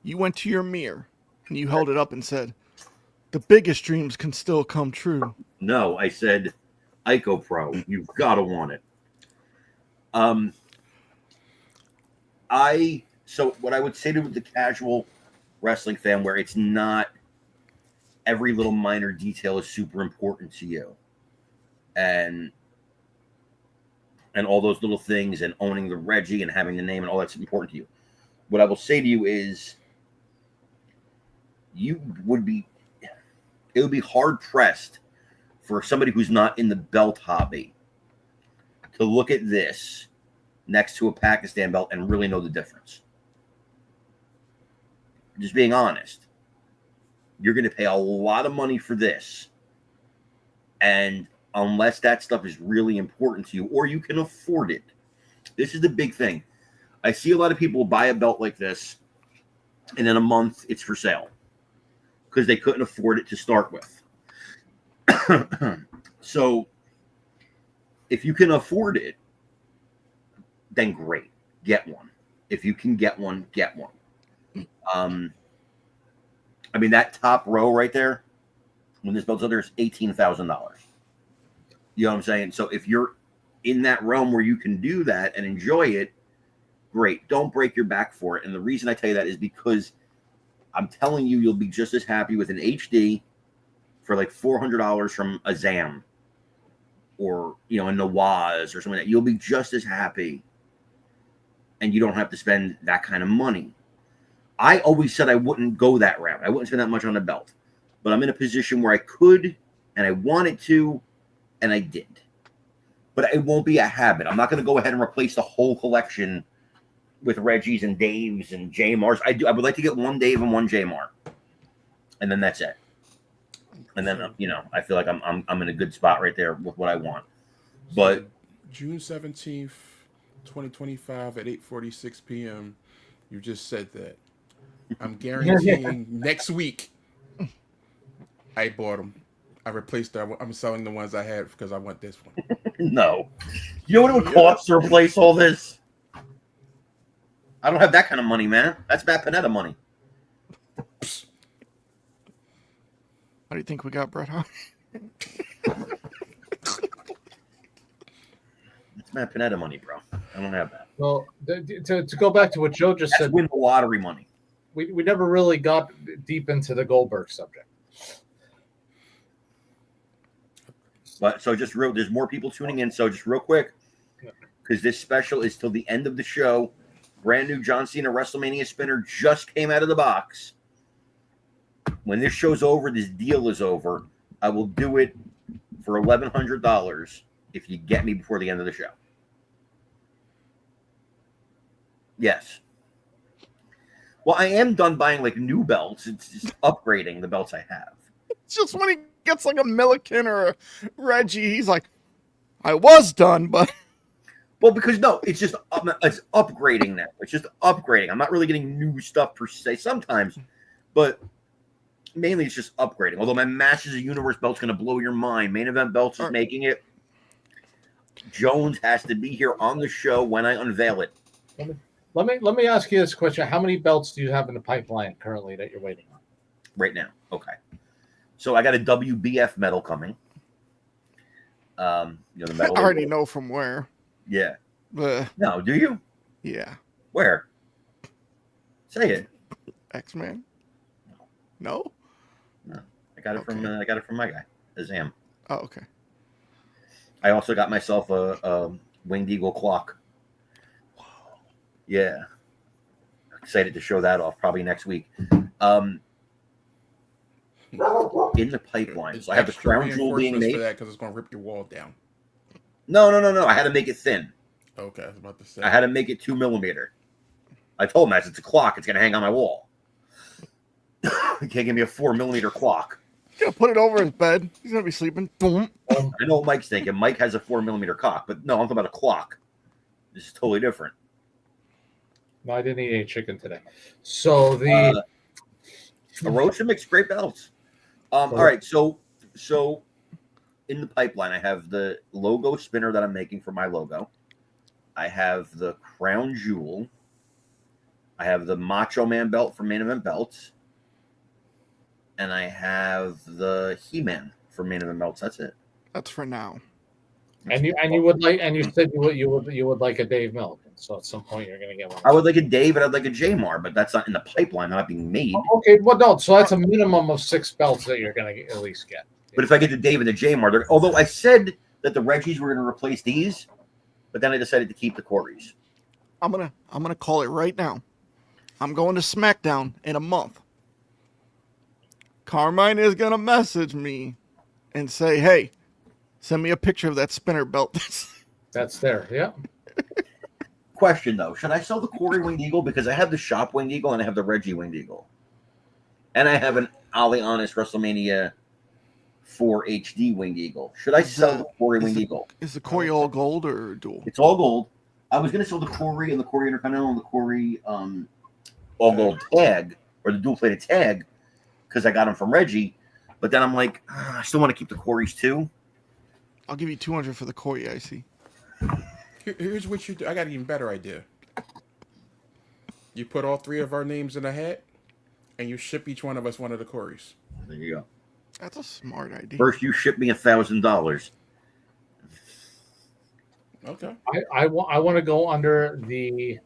Speaker 3: you went to your mirror and you held it up and said, "The biggest dreams can still come true."
Speaker 5: No, I said, Ico Pro, you've got to want it. So what I would say to the casual wrestling fan, where it's not every little minor detail is super important to you, and all those little things, and owning the Reggie and having the name and all that's important to you. What I will say to you is, it would be hard pressed for somebody who's not in the belt hobby to look at this next to a Pakistan belt and really know the difference. Just being honest, you're going to pay a lot of money for this, and unless that stuff is really important to you or you can afford it, this is the big thing. I see a lot of people buy a belt like this, and in a month it's for sale because they couldn't afford it to start with. So if you can afford it, then great, get one. If you can get one, get one. I mean, that top row right there, when this belt's out there, is $18,000. You know what I'm saying? So if you're in that realm where you can do that and enjoy it, great. Don't break your back for it. And the reason I tell you that is because I'm telling you, you'll be just as happy with an HD for like $400 from a Zam or, a Nawaz or something like that. You'll be just as happy, and you don't have to spend that kind of money. I always said I wouldn't go that route. I wouldn't spend that much on a belt, but I'm in a position where I could, and I wanted to, and I did. But it won't be a habit. I'm not going to go ahead and replace the whole collection with Reggie's and Dave's and JMR's. I would like to get one Dave and one JMR, and then that's it. And then I feel like I'm in a good spot right there with what I want. But
Speaker 2: June 17th, 2025 at 8:46 p.m. You just said that. I'm guaranteeing next week I bought them. I replaced them. I'm selling the ones I had because I want this one.
Speaker 5: No. You know what it would cost to replace all this? I don't have that kind of money, man. That's Matt Panetta money.
Speaker 3: How do you think we got Bret Hart?
Speaker 5: It's Matt Panetta money, bro. I don't have that.
Speaker 4: Well, to go back to what Joe just
Speaker 5: That's
Speaker 4: said,
Speaker 5: win the lottery money.
Speaker 4: we never really got deep into the Goldberg subject.
Speaker 5: But so there's more people tuning in. So just real quick, because this special is till the end of the show. Brand new John Cena WrestleMania spinner just came out of the box. When this show's over, this deal is over. I will do it for $1,100 if you get me before the end of the show. Yes. Well, I am done buying like new belts. It's just upgrading the belts I have.
Speaker 3: It's just when he gets like a Milliken or a Reggie, he's like, I was done, but
Speaker 5: well, because no, it's upgrading now. It's just upgrading. I'm not really getting new stuff per se sometimes, but mainly it's just upgrading. Although my Masters of the Universe belt's going to blow your mind. Main Event Belts is making it. Jones has to be here on the show when I unveil it.
Speaker 4: Let me ask you this question: how many belts do you have in the pipeline currently that you're waiting on?
Speaker 5: Right now, okay. So I got a WBF medal coming. The medal.
Speaker 3: I already know from where.
Speaker 5: Yeah. No, do you?
Speaker 3: Yeah.
Speaker 5: Where? Say it.
Speaker 3: X-Men. No.
Speaker 5: No, I got it from my guy, Azam.
Speaker 3: Oh, okay.
Speaker 5: I also got myself a Winged Eagle clock. Wow. Yeah. excited to show that off probably next week. In the pipeline, so I have the
Speaker 2: Extra
Speaker 5: crown jewel being
Speaker 2: reinforcements
Speaker 5: made.
Speaker 2: for that because it's going to rip your wall down.
Speaker 5: No. I had to make it thin.
Speaker 2: Okay, I was about to say.
Speaker 5: I had to make it 2mm. I told him that it's a clock. It's gonna hang on my wall. You can't give me a 4mm clock.
Speaker 3: He's gonna put it over his bed. He's gonna be sleeping. Boom.
Speaker 5: I know what Mike's thinking. Mike has a 4mm cock, but no, I'm talking about a clock. This is totally different.
Speaker 4: No, I didn't eat any chicken today. So the
Speaker 5: Erosion makes great belts. All right, so in the pipeline, I have the logo spinner that I'm making for my logo. I have the crown jewel. I have the Macho Man belt for Main Event Belts, and I have the He-Man for Main Event Belts. That's it.
Speaker 3: That's for now.
Speaker 4: and you would like, and you said you would like a Dave Milligan. So at some point you're gonna get one.
Speaker 5: I would like a Dave and I'd like a J-Mar, but that's not in the pipeline, not being made.
Speaker 4: Okay, well no, so that's a minimum of 6 belts that you're gonna at least get.
Speaker 5: But if I get the Dave and the J-Mar, although I said that the Reggies were going to replace these, but then I decided to keep the Corys.
Speaker 3: I'm gonna call it right now. I'm going to SmackDown in a month. Carmine is gonna message me and say, "Hey, send me a picture of that spinner belt."
Speaker 4: That's there, yeah.
Speaker 5: Question though, should I sell the Corey Winged Eagle because I have the Shop Winged Eagle and I have the Reggie Winged Eagle, and I have an Ali Honest WrestleMania 4 HD Winged Eagle? Should I sell the Corey Winged Eagle?
Speaker 3: Is the Corey all gold or dual?
Speaker 5: It's all gold. I was going to sell the Corey and the Corey Intercontinental and the Corey all gold tag or the dual plated tag because I got them from Reggie, but then I'm like, I still want to keep the Corys too.
Speaker 3: I'll give you $200 for the Corey IC.
Speaker 2: Here's what you do. I got an even better idea. You put all 3 of our names in a hat, and you ship each one of us one of the Corys.
Speaker 5: There you go.
Speaker 3: That's a smart idea.
Speaker 5: First, you ship me $1,000.
Speaker 2: Okay.
Speaker 4: I want to go under the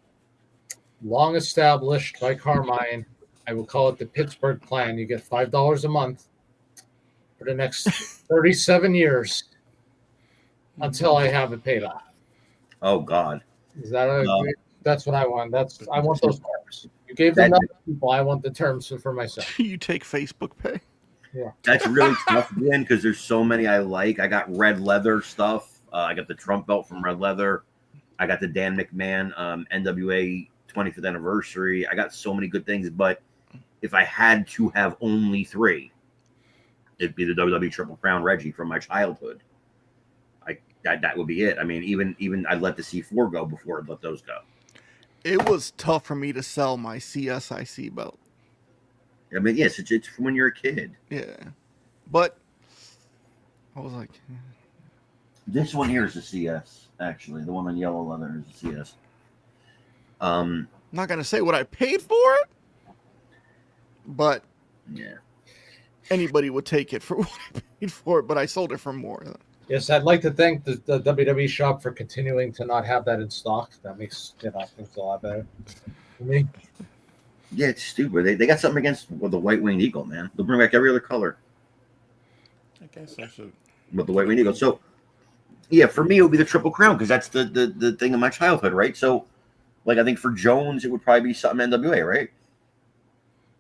Speaker 4: long established by Carmine. I will call it the Pittsburgh plan. You get $5 a month for the next 37 years until I have it paid off.
Speaker 5: Oh God.
Speaker 4: Is that that's what I want. I want those terms. You gave them to people. I want the terms for myself.
Speaker 3: You take Facebook Pay.
Speaker 4: Yeah.
Speaker 5: That's really tough again because there's so many I like. I got red leather stuff. I got the Trump belt from Red Leather. I got the Dan McMahon NWA 25th anniversary. I got so many good things, but if I had to have only 3, it'd be the WWE Triple Crown Reggie from my childhood. That would be it. I mean, even I'd let the C4 go before I'd let those go.
Speaker 3: It was tough for me to sell my CSIC belt.
Speaker 5: I mean, yes, it's from when you're a kid.
Speaker 3: Yeah. But I was like,
Speaker 5: This one here is a CS, actually. The one on yellow leather is a CS.
Speaker 3: I'm not going to say what I paid for it, but
Speaker 5: Yeah.
Speaker 3: anybody would take it for what I paid for it, but I sold it for more.
Speaker 4: Yes, I'd like to thank the WWE shop for continuing to not have that in stock. That makes things a lot better for me.
Speaker 5: Yeah, it's stupid. They got something against the White Winged Eagle, man. They'll bring back every other color
Speaker 2: I guess I should.
Speaker 5: with the White Winged Eagle. So, yeah, for me, it would be the Triple Crown because that's the thing of my childhood, right? So, like, I think for Jones, it would probably be something NWA, right?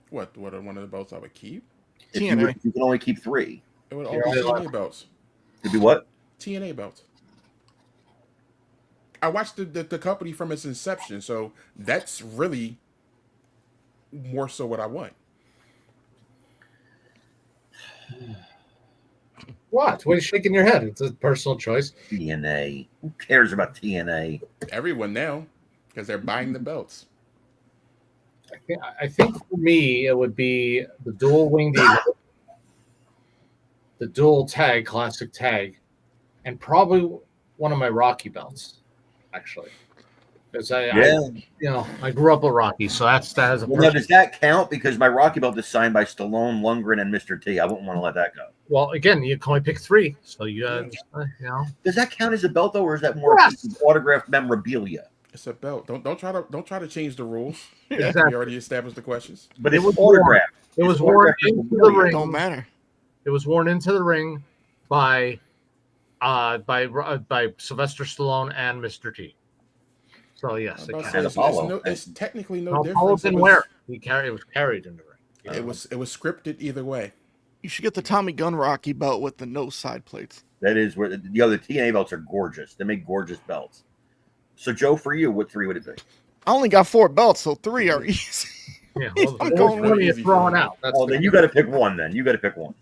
Speaker 2: What one of the belts I would keep?
Speaker 5: If
Speaker 3: TNA.
Speaker 5: you can only keep 3.
Speaker 2: It would all be TNA belts.
Speaker 5: It'd be what?
Speaker 2: TNA belts. I watched the company from its inception, so that's really more so what I want.
Speaker 4: What? What are you shaking your head? It's a personal choice.
Speaker 5: TNA. Who cares about TNA?
Speaker 2: Everyone now, because they're buying the belts.
Speaker 4: I think for me, it would be the dual winged eagle, the dual tag, classic tag, and probably one of my Rocky belts, actually. Because I grew up with Rocky, so that has a.
Speaker 5: Well, now, does that count? Because my Rocky belt is signed by Stallone, Lundgren, and Mr. T. I wouldn't want to let that go.
Speaker 4: Well, again, you can only pick 3, so you
Speaker 5: Does that count as a belt though, or is that more autographed memorabilia?
Speaker 2: It's a belt. Don't try to change the rules.
Speaker 4: Exactly.
Speaker 2: We already established the questions.
Speaker 5: But it was autographed.
Speaker 4: It was worn into the ring.
Speaker 3: Don't matter.
Speaker 4: It was worn into the ring by Sylvester Stallone and Mr. T. So
Speaker 2: I
Speaker 4: yes,
Speaker 2: was
Speaker 4: it
Speaker 2: about to
Speaker 4: counts.
Speaker 2: say,
Speaker 5: And Apollo.
Speaker 2: it's technically no
Speaker 4: No, Apollo
Speaker 2: difference.
Speaker 4: didn't wear it. It was carried in the ring. You know?
Speaker 2: It was scripted either way.
Speaker 3: You should get the Tommy Gun Rocky belt with the no side plates.
Speaker 5: That is where the other TNA belts are gorgeous. They make gorgeous belts. So, Joe, for you, what 3 would it be?
Speaker 3: I only got 4 belts, so 3 are easy.
Speaker 4: Yeah, well,
Speaker 3: I'm
Speaker 4: which
Speaker 3: going
Speaker 4: one are you
Speaker 2: easy for
Speaker 4: throwing
Speaker 2: me.
Speaker 4: out? That's
Speaker 5: Oh,
Speaker 4: the
Speaker 5: then you got to pick one. Then you got to pick one.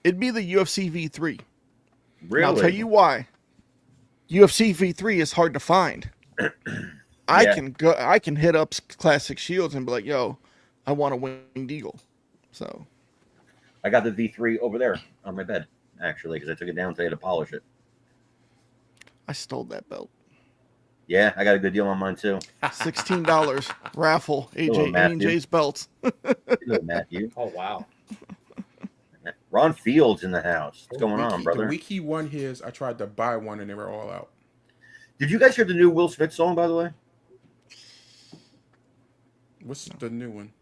Speaker 3: It'd be the UFC V3.
Speaker 5: Really?
Speaker 3: And I'll tell you why. UFC V3 is hard to find. I can hit up Classic Shields and be like, "Yo, I want a winged eagle." So
Speaker 5: I got the V3 over there on my bed, actually, because I took it down today to polish it.
Speaker 3: I stole that belt.
Speaker 5: Yeah, I got a good deal on mine too.
Speaker 3: $16 raffle.
Speaker 5: Hello,
Speaker 3: AJ
Speaker 5: Matthew.
Speaker 3: J's belts.
Speaker 5: Hello, Matthew.
Speaker 4: Oh wow.
Speaker 5: Ron Fields in the house. What's going
Speaker 2: The
Speaker 5: on,
Speaker 2: week
Speaker 5: brother?
Speaker 2: The week he won his, I tried to buy one and they were all out.
Speaker 5: Did you guys hear the new Will Smith song, by the way?
Speaker 2: What's the new one?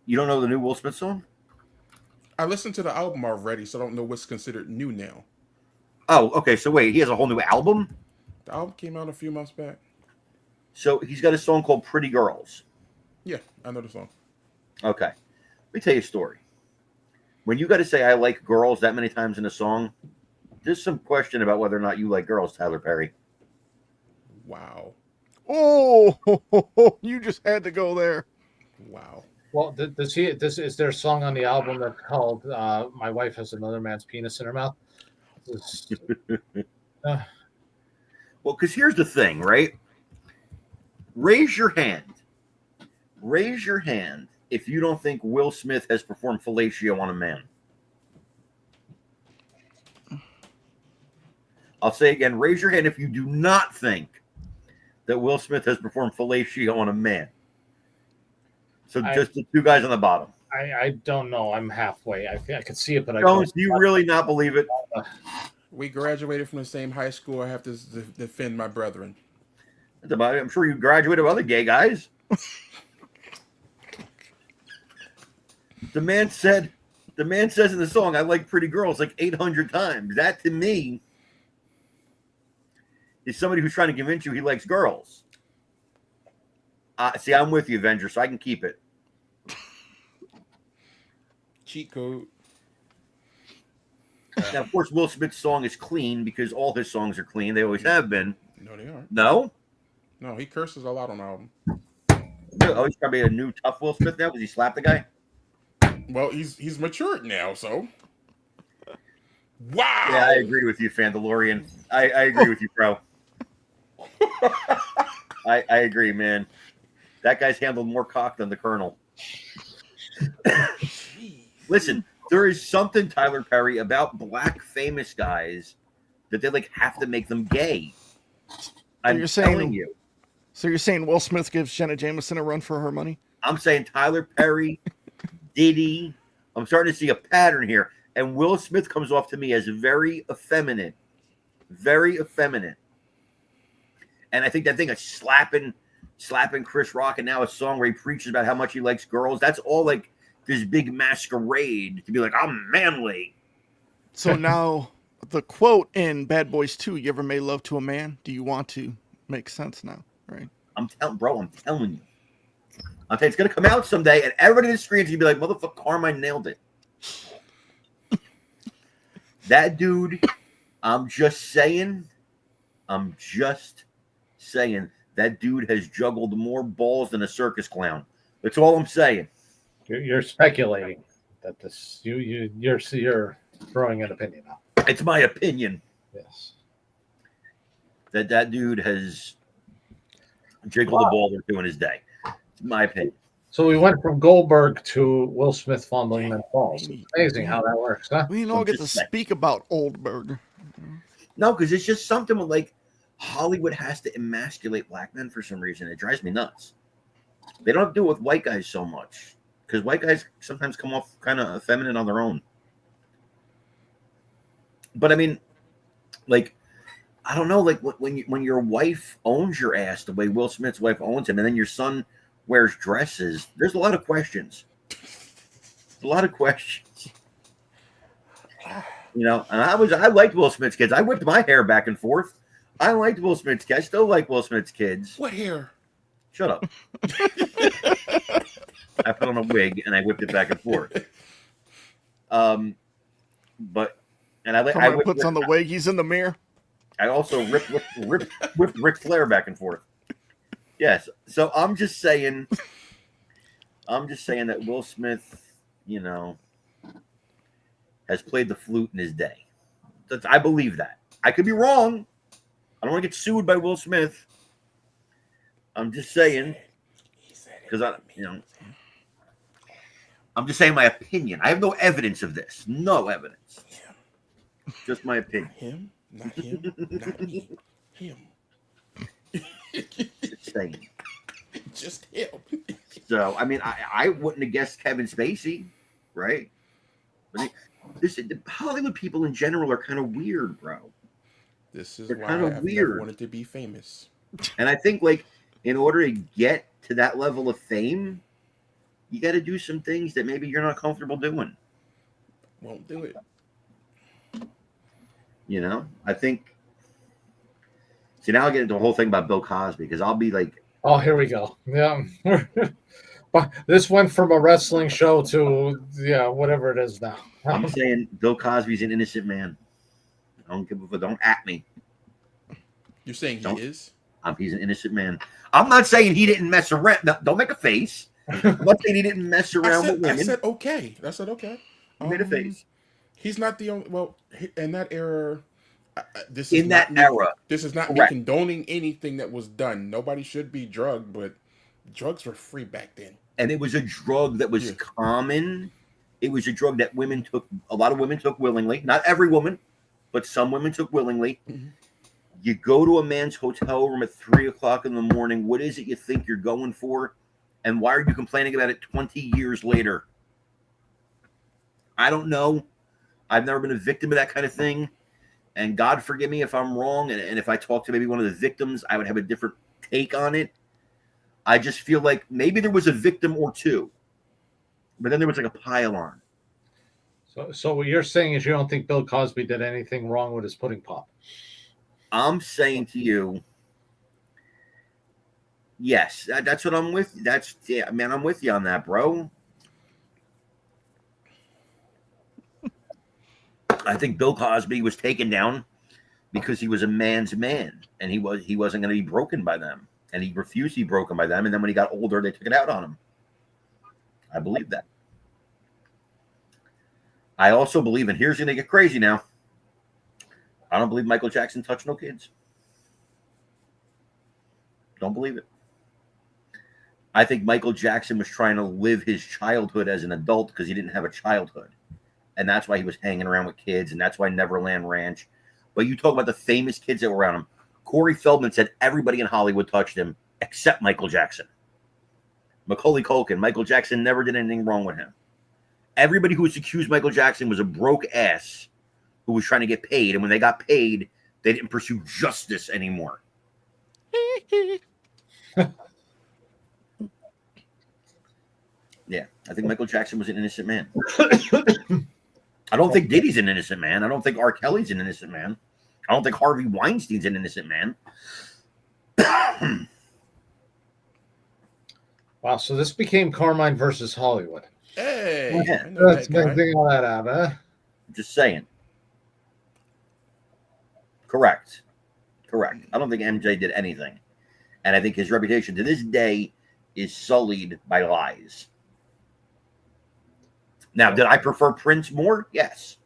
Speaker 5: You don't know the new Will Smith song?
Speaker 2: I listened to the album already, so I don't know what's considered new now.
Speaker 5: Oh, okay. So wait, he has a whole new album?
Speaker 2: The album came out a few months back.
Speaker 5: So he's got a song called Pretty Girls.
Speaker 2: Yeah, I know the song.
Speaker 5: Okay. Let me tell you a story. When you got to say I like girls that many times in a song, there's some question about whether or not you like girls, Tyler Perry.
Speaker 2: Wow.
Speaker 3: Oh, you just had to go there.
Speaker 2: Wow.
Speaker 4: Well, is there a song on the album that's called "My Wife Has Another Man's Penis in Her Mouth"?
Speaker 5: Well, because here's the thing, right? Raise your hand. Raise your hand if you don't think Will Smith has performed fellatio on a man. I'll say again, raise your hand if you do not think that Will Smith has performed fellatio on a man. So just the 2 guys on the bottom.
Speaker 4: I don't know. I'm halfway. I could see it, but I
Speaker 5: Jones, do you really not believe it?
Speaker 2: We graduated from the same high school. I have to defend my brethren.
Speaker 5: That's about it. I'm sure you graduated with other gay guys. The man says in the song, I like pretty girls like 800 times. That to me is somebody who's trying to convince you he likes girls. See, I'm with you, Avenger, so I can keep it.
Speaker 2: Cheat code.
Speaker 5: Now, of course, Will Smith's song is clean because all his songs are clean. They always have been.
Speaker 2: No, they aren't.
Speaker 5: No?
Speaker 2: No, he curses a lot on the album.
Speaker 5: Oh, he's probably a new tough Will Smith now because he slapped the guy?
Speaker 2: Well, he's matured now, so. Wow.
Speaker 5: Yeah, I agree with you, Fandalorian. I agree with you, bro. I agree, man. That guy's handled more cock than the Colonel. Listen, there is something, Tyler Perry, about black famous guys that they like have to make them gay. I'm telling you.
Speaker 3: So you're saying Will Smith gives Jenna Jameson a run for her money?
Speaker 5: I'm saying Tyler Perry, Diddy. I'm starting to see a pattern here. And Will Smith comes off to me as very effeminate. Very effeminate. And I think that thing of slapping Chris Rock and now a song where he preaches about how much he likes girls, that's all like this big masquerade to be like, I'm manly.
Speaker 3: So now the quote in Bad Boys 2, you ever made love to a man? Do you want to? Makes sense now, right?
Speaker 5: I'm telling you. I'll tell you, it's going to come out someday and everybody in the screen's going to be like, motherfucker, Carmine nailed it. That dude, I'm just saying, that dude has juggled more balls than a circus clown. That's all I'm saying.
Speaker 4: You're speculating that this you're throwing an opinion out.
Speaker 5: It's my opinion
Speaker 4: Yes.
Speaker 5: that dude has jiggled the ball or two in his day. It's my opinion.
Speaker 4: So we went from Goldberg to Will Smith fumbling and falls. It's amazing how that works, huh?
Speaker 3: We didn't all get to speak about Oldberg.
Speaker 5: No, because it's just something with like Hollywood has to emasculate black men for some reason. It drives me nuts. They don't do it with white guys so much because white guys sometimes come off kind of effeminate on their own. But I mean, like, I don't know, like when your wife owns your ass the way Will Smith's wife owns him, and then your son wears dresses, there's a lot of questions. A lot of questions. You know, and I liked Will Smith's kids. I whipped my hair back and forth. I liked Will Smith's kids. I still like Will Smith's kids.
Speaker 2: What hair?
Speaker 5: Shut up. I put on a wig and I whipped it back and forth. But and I
Speaker 3: Somebody puts on the wig, he's in the mirror.
Speaker 5: I also whipped Ric Flair back and forth. Yes. So I'm just saying that Will Smith, you know, has played the flute in his day. I believe that. I could be wrong. I don't want to get sued by Will Smith. I'm just saying, because I'm just saying my opinion. I have no evidence of this. No evidence. Just my opinion.
Speaker 2: Him, not him, not me. Him.
Speaker 5: Just saying.
Speaker 2: Just him.
Speaker 5: So I mean, I wouldn't have guessed Kevin Spacey, right? But Hollywood people in general are kind of weird, bro.
Speaker 2: This is
Speaker 5: They're
Speaker 2: why
Speaker 5: kind of
Speaker 2: I've
Speaker 5: weird.
Speaker 2: never wanted to be famous.
Speaker 5: And I think, like, in order to get to that level of fame, you got to do some things that maybe you're not comfortable doing.
Speaker 2: Won't do it.
Speaker 5: You know, I think. See, now I'll get into the whole thing about Bill Cosby because I'll be like,
Speaker 4: Oh, here we go. Yeah. But this went from a wrestling show to whatever it is now.
Speaker 5: I'm saying Bill Cosby's an innocent man. Don't at me.
Speaker 2: You're saying he is?
Speaker 5: He's an innocent man. I'm not saying he didn't mess around. No, don't make a face. I'm not saying he didn't mess around with women.
Speaker 2: I said okay.
Speaker 5: He made a face.
Speaker 2: He's not the only. Well, in that era, this
Speaker 5: is not
Speaker 2: me condoning anything that was done. Nobody should be drugged, but drugs were free back then.
Speaker 5: And it was a drug that was common. It was a drug that women took. A lot of women took willingly. Not every woman, but some women took willingly. Mm-hmm. You go to a man's hotel room at 3:00 in the morning. What is it you think you're going for? And why are you complaining about it 20 years later? I don't know. I've never been a victim of that kind of thing. And God forgive me if I'm wrong. And if I talk to maybe one of the victims, I would have a different take on it. I just feel like maybe there was a victim or two. But then there was like a pile on.
Speaker 4: So what you're saying is you don't think Bill Cosby did anything wrong with his pudding pop?
Speaker 5: I'm saying to you, yes, that's what I'm with. I'm with you on that, bro. I think Bill Cosby was taken down because he was a man's man, and he wasn't going to be broken by them, and he refused to be broken by them. And then when he got older, they took it out on him. I believe that. I also believe, and here's going to get crazy now, I don't believe Michael Jackson touched no kids. Don't believe it. I think Michael Jackson was trying to live his childhood as an adult because he didn't have a childhood. And that's why he was hanging around with kids, and that's why Neverland Ranch. But you talk about the famous kids that were around him. Corey Feldman said everybody in Hollywood touched him except Michael Jackson. Macaulay Culkin, Michael Jackson never did anything wrong with him. Everybody who was accused Michael Jackson was a broke ass who was trying to get paid. And when they got paid, they didn't pursue justice anymore. Yeah, I think Michael Jackson was an innocent man. I don't think Diddy's an innocent man. I don't think R. Kelly's an innocent man. I don't think Harvey Weinstein's an innocent man.
Speaker 4: Wow, so this became Carmine versus Hollywood.
Speaker 2: Hey,
Speaker 5: yeah.
Speaker 4: Let's bring all that out, huh?
Speaker 5: Just saying. Correct. I don't think MJ did anything. And I think his reputation to this day is sullied by lies. Now, did I prefer Prince more? Yes.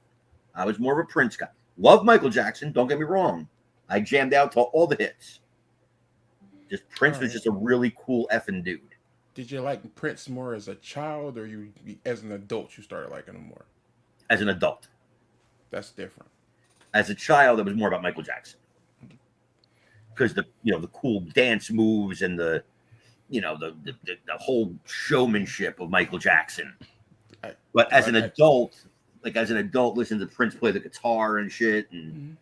Speaker 5: I was more of a Prince guy. Love Michael Jackson, don't get me wrong. I jammed out to all the hits. Just Prince was just a really cool effing dude.
Speaker 2: Did you like Prince more as a child, or you as an adult you started liking him more?
Speaker 5: As an adult.
Speaker 2: That's different.
Speaker 5: As a child, it was more about Michael Jackson. Because the cool dance moves and the whole showmanship of Michael Jackson. But as an adult, listen to Prince play the guitar and shit. And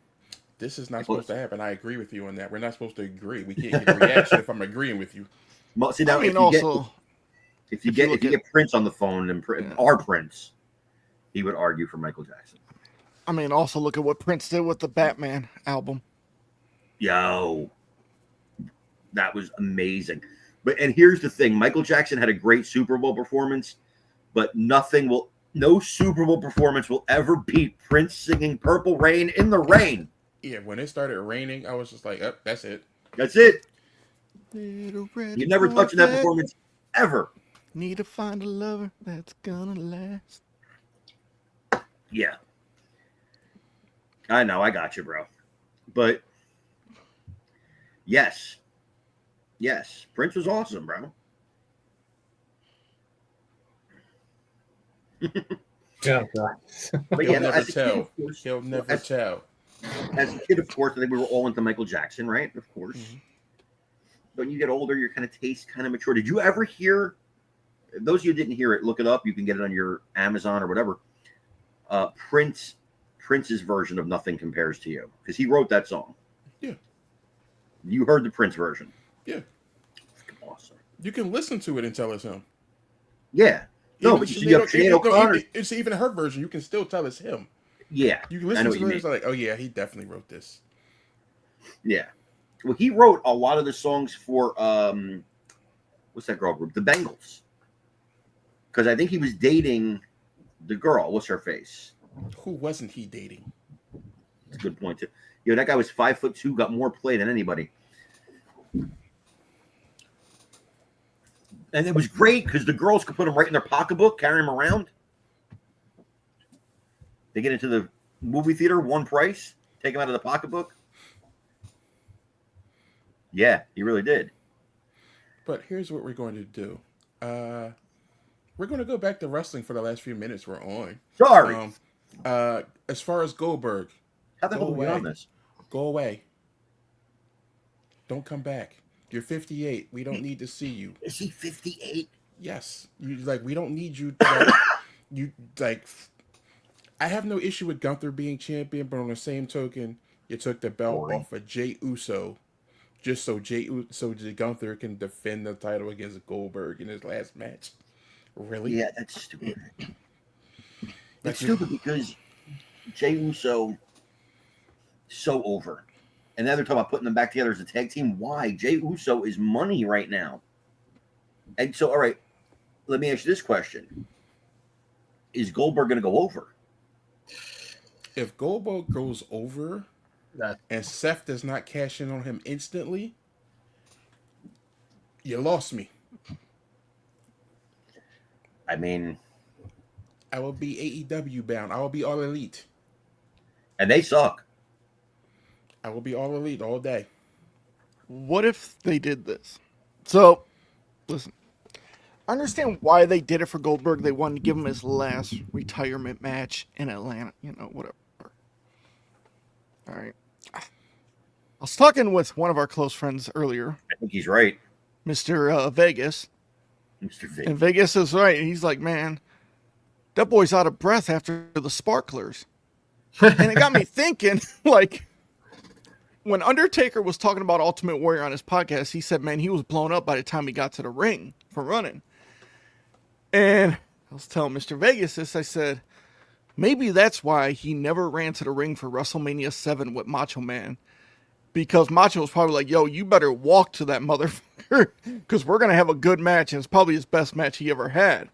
Speaker 2: this is not supposed to happen. I agree with you on that. We're not supposed to agree. We can't get a reaction if I'm agreeing with you.
Speaker 5: See, now, if you get Prince on the phone and our Prince, he would argue for Michael Jackson.
Speaker 3: I mean, also look at what Prince did with the Batman album.
Speaker 5: Yo, that was amazing. And here's the thing: Michael Jackson had a great Super Bowl performance, but no Super Bowl performance will ever beat Prince singing "Purple Rain" in the rain.
Speaker 2: Yeah, when it started raining, I was just like, oh, that's it.
Speaker 5: That's it.
Speaker 3: Little red
Speaker 5: You're never touching that
Speaker 3: Corvette.
Speaker 5: performance ever.
Speaker 3: Need to find a lover that's gonna last.
Speaker 5: Yeah, I know. I got you, bro. But yes, Prince was awesome, bro.
Speaker 4: Yeah.
Speaker 5: But
Speaker 2: He'll
Speaker 5: yeah,
Speaker 2: never
Speaker 5: as a kid,
Speaker 2: tell.
Speaker 5: of course,
Speaker 2: He'll never tell.
Speaker 5: as a kid, of course, I think we were all into Michael Jackson, right? Of course.
Speaker 2: Mm-hmm.
Speaker 5: But when you get older, your kind of taste kind of mature. Did you ever hear? Those of you who didn't hear it, look it up. You can get it on your Amazon or whatever. Prince's version of "Nothing Compares to You" because he wrote that song.
Speaker 2: Yeah.
Speaker 5: You heard the Prince version.
Speaker 2: Yeah.
Speaker 5: Awesome.
Speaker 2: You can listen to it and tell it's him.
Speaker 5: Yeah. No,
Speaker 2: Even
Speaker 5: but you have Sinead O'Connor.
Speaker 2: it's even her version. You can still tell it's him.
Speaker 5: Yeah.
Speaker 2: You can
Speaker 5: I
Speaker 2: listen
Speaker 5: know
Speaker 2: to
Speaker 5: what you
Speaker 2: it. It's
Speaker 5: mean.
Speaker 2: like, oh yeah, he definitely wrote this.
Speaker 5: Yeah. Well, he wrote a lot of the songs for what's that girl group? The Bengals. Because I think he was dating the girl. What's her face?
Speaker 2: Who wasn't he dating?
Speaker 5: That's a good point too. That guy was 5'2", got more play than anybody. And it was great because the girls could put him right in their pocketbook, carry him around. They get into the movie theater, one price, take him out of the pocketbook. Yeah, he really did.
Speaker 2: But here's what we're going to do. We're going to go back to wrestling for the last few minutes we're on.
Speaker 5: Sorry.
Speaker 2: As far as Goldberg,
Speaker 5: How the
Speaker 2: go
Speaker 5: hell are we
Speaker 2: away.
Speaker 5: on this?
Speaker 2: Go away. Don't come back. You're 58. We don't need to see you.
Speaker 5: Is he 58?
Speaker 2: Yes. We don't need you. I have no issue with Gunther being champion, but on the same token, you took the belt off of Jey Uso, just so Gunther can defend the title against Goldberg in his last match. Really?
Speaker 5: Yeah, that's stupid. It's stupid because Jey Uso is so over. And now they're talking about putting them back together as a tag team. Why? Jey Uso is money right now. And so, all right, let me ask you this question. Is Goldberg going to go over?
Speaker 2: If Goldberg goes over and Seth does not cash in on him instantly, you lost me.
Speaker 5: I mean,
Speaker 2: I will be AEW bound. I will be All Elite.
Speaker 5: and they suck.
Speaker 2: I will be All Elite all day.
Speaker 3: What if they did this? So, listen. I understand why they did it for Goldberg. They wanted to give him his last retirement match in Atlanta. Whatever. All right. I was talking with one of our close friends earlier,
Speaker 5: I think he's right.
Speaker 3: Mr. Vegas.
Speaker 5: Mr. V.
Speaker 3: And Vegas is right. He's like, man, that boy's out of breath after the sparklers. And it got me thinking, like, when Undertaker was talking about Ultimate Warrior on his podcast, he said, man, he was blown up by the time he got to the ring from running. And I was telling Mr. Vegas this. I said, maybe that's why he never ran to the ring for WrestleMania 7 with Macho Man. Because Macho was probably like, yo, you better walk to that motherfucker because we're going to have a good match. And it's probably his best match he ever had.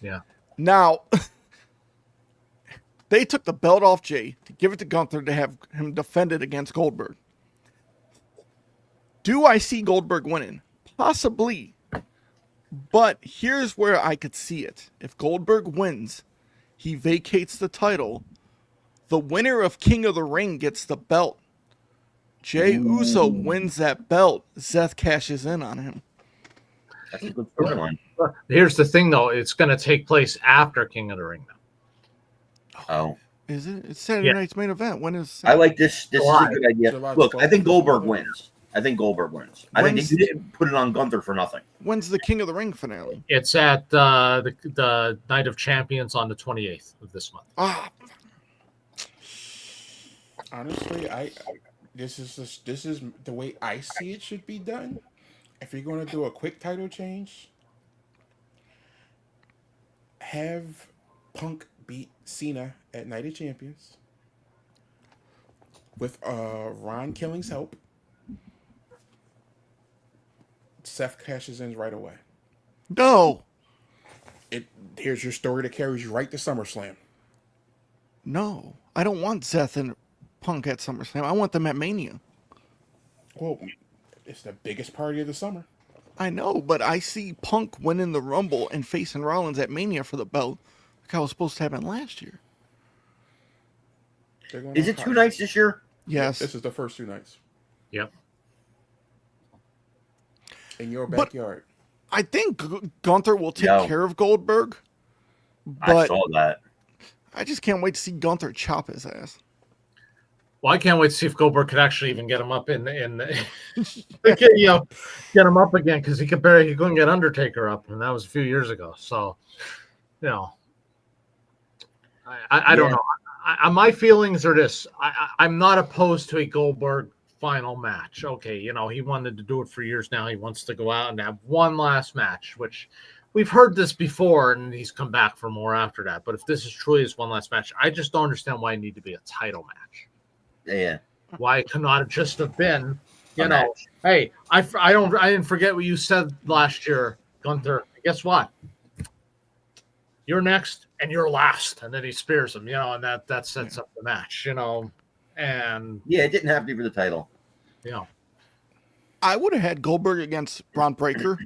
Speaker 4: Yeah.
Speaker 3: Now, they took the belt off Jey to give it to Gunther to have him defended against Goldberg. Do I see Goldberg winning? Possibly. But here's where I could see it. If Goldberg wins, he vacates the title. The winner of King of the Ring gets the belt. Jey Uso wins that belt. Seth cashes in on him.
Speaker 5: That's a good storyline.
Speaker 4: Here's the thing, though. It's going to take place after King of the Ring now.
Speaker 5: Oh.
Speaker 3: Is it? It's Saturday night's main event. When is?
Speaker 5: I like this. This is a good idea.
Speaker 2: July
Speaker 5: Look, I think
Speaker 2: 12th.
Speaker 5: Goldberg wins. I think I think
Speaker 3: When's-
Speaker 5: you didn't put it on Gunther for nothing.
Speaker 3: When's the King of the Ring finale?
Speaker 4: It's at the Night of Champions on the 28th of this month.
Speaker 3: Ah,
Speaker 2: Honestly, this is the way I see it should be done. If you're going to do a quick title change, have Punk beat Cena at Night of Champions with Ron Killing's help. Seth cashes in right away.
Speaker 3: No.
Speaker 2: Here's your story that carries you right to SummerSlam.
Speaker 3: No. I don't want Seth and Punk at SummerSlam. I want them at Mania.
Speaker 2: Well, it's the biggest party of the summer.
Speaker 3: I know, but I see Punk winning the Rumble and facing Rollins at Mania for the belt, like how it was supposed to happen last year.
Speaker 5: Is it 2 nights this year?
Speaker 3: Yes.
Speaker 2: This is the first 2 nights.
Speaker 4: Yep.
Speaker 2: In your backyard.
Speaker 3: I think Gunther will take care of Goldberg,
Speaker 5: I
Speaker 3: but
Speaker 5: saw that.
Speaker 3: I just can't wait to see Gunther chop his ass.
Speaker 4: Well, I can't wait to see if Goldberg could actually even get him up in get him up again, because he couldn't get Undertaker up, and that was a few years ago. So, I don't know. My feelings are this: I'm not opposed to a Goldberg final match. Okay, he wanted to do it for years now. He wants to go out and have one last match, which we've heard this before, and he's come back for more after that. But if this is truly his one last match, I just don't understand why it need to be a title match.
Speaker 5: Yeah.
Speaker 4: Why it could not just have been, hey, I didn't forget what you said last year, Gunther. Guess what? You're next and you're last. And then he spears him, and that sets up the match, and
Speaker 5: yeah, it didn't have to be for the title.
Speaker 3: I would have had Goldberg against Braun Breaker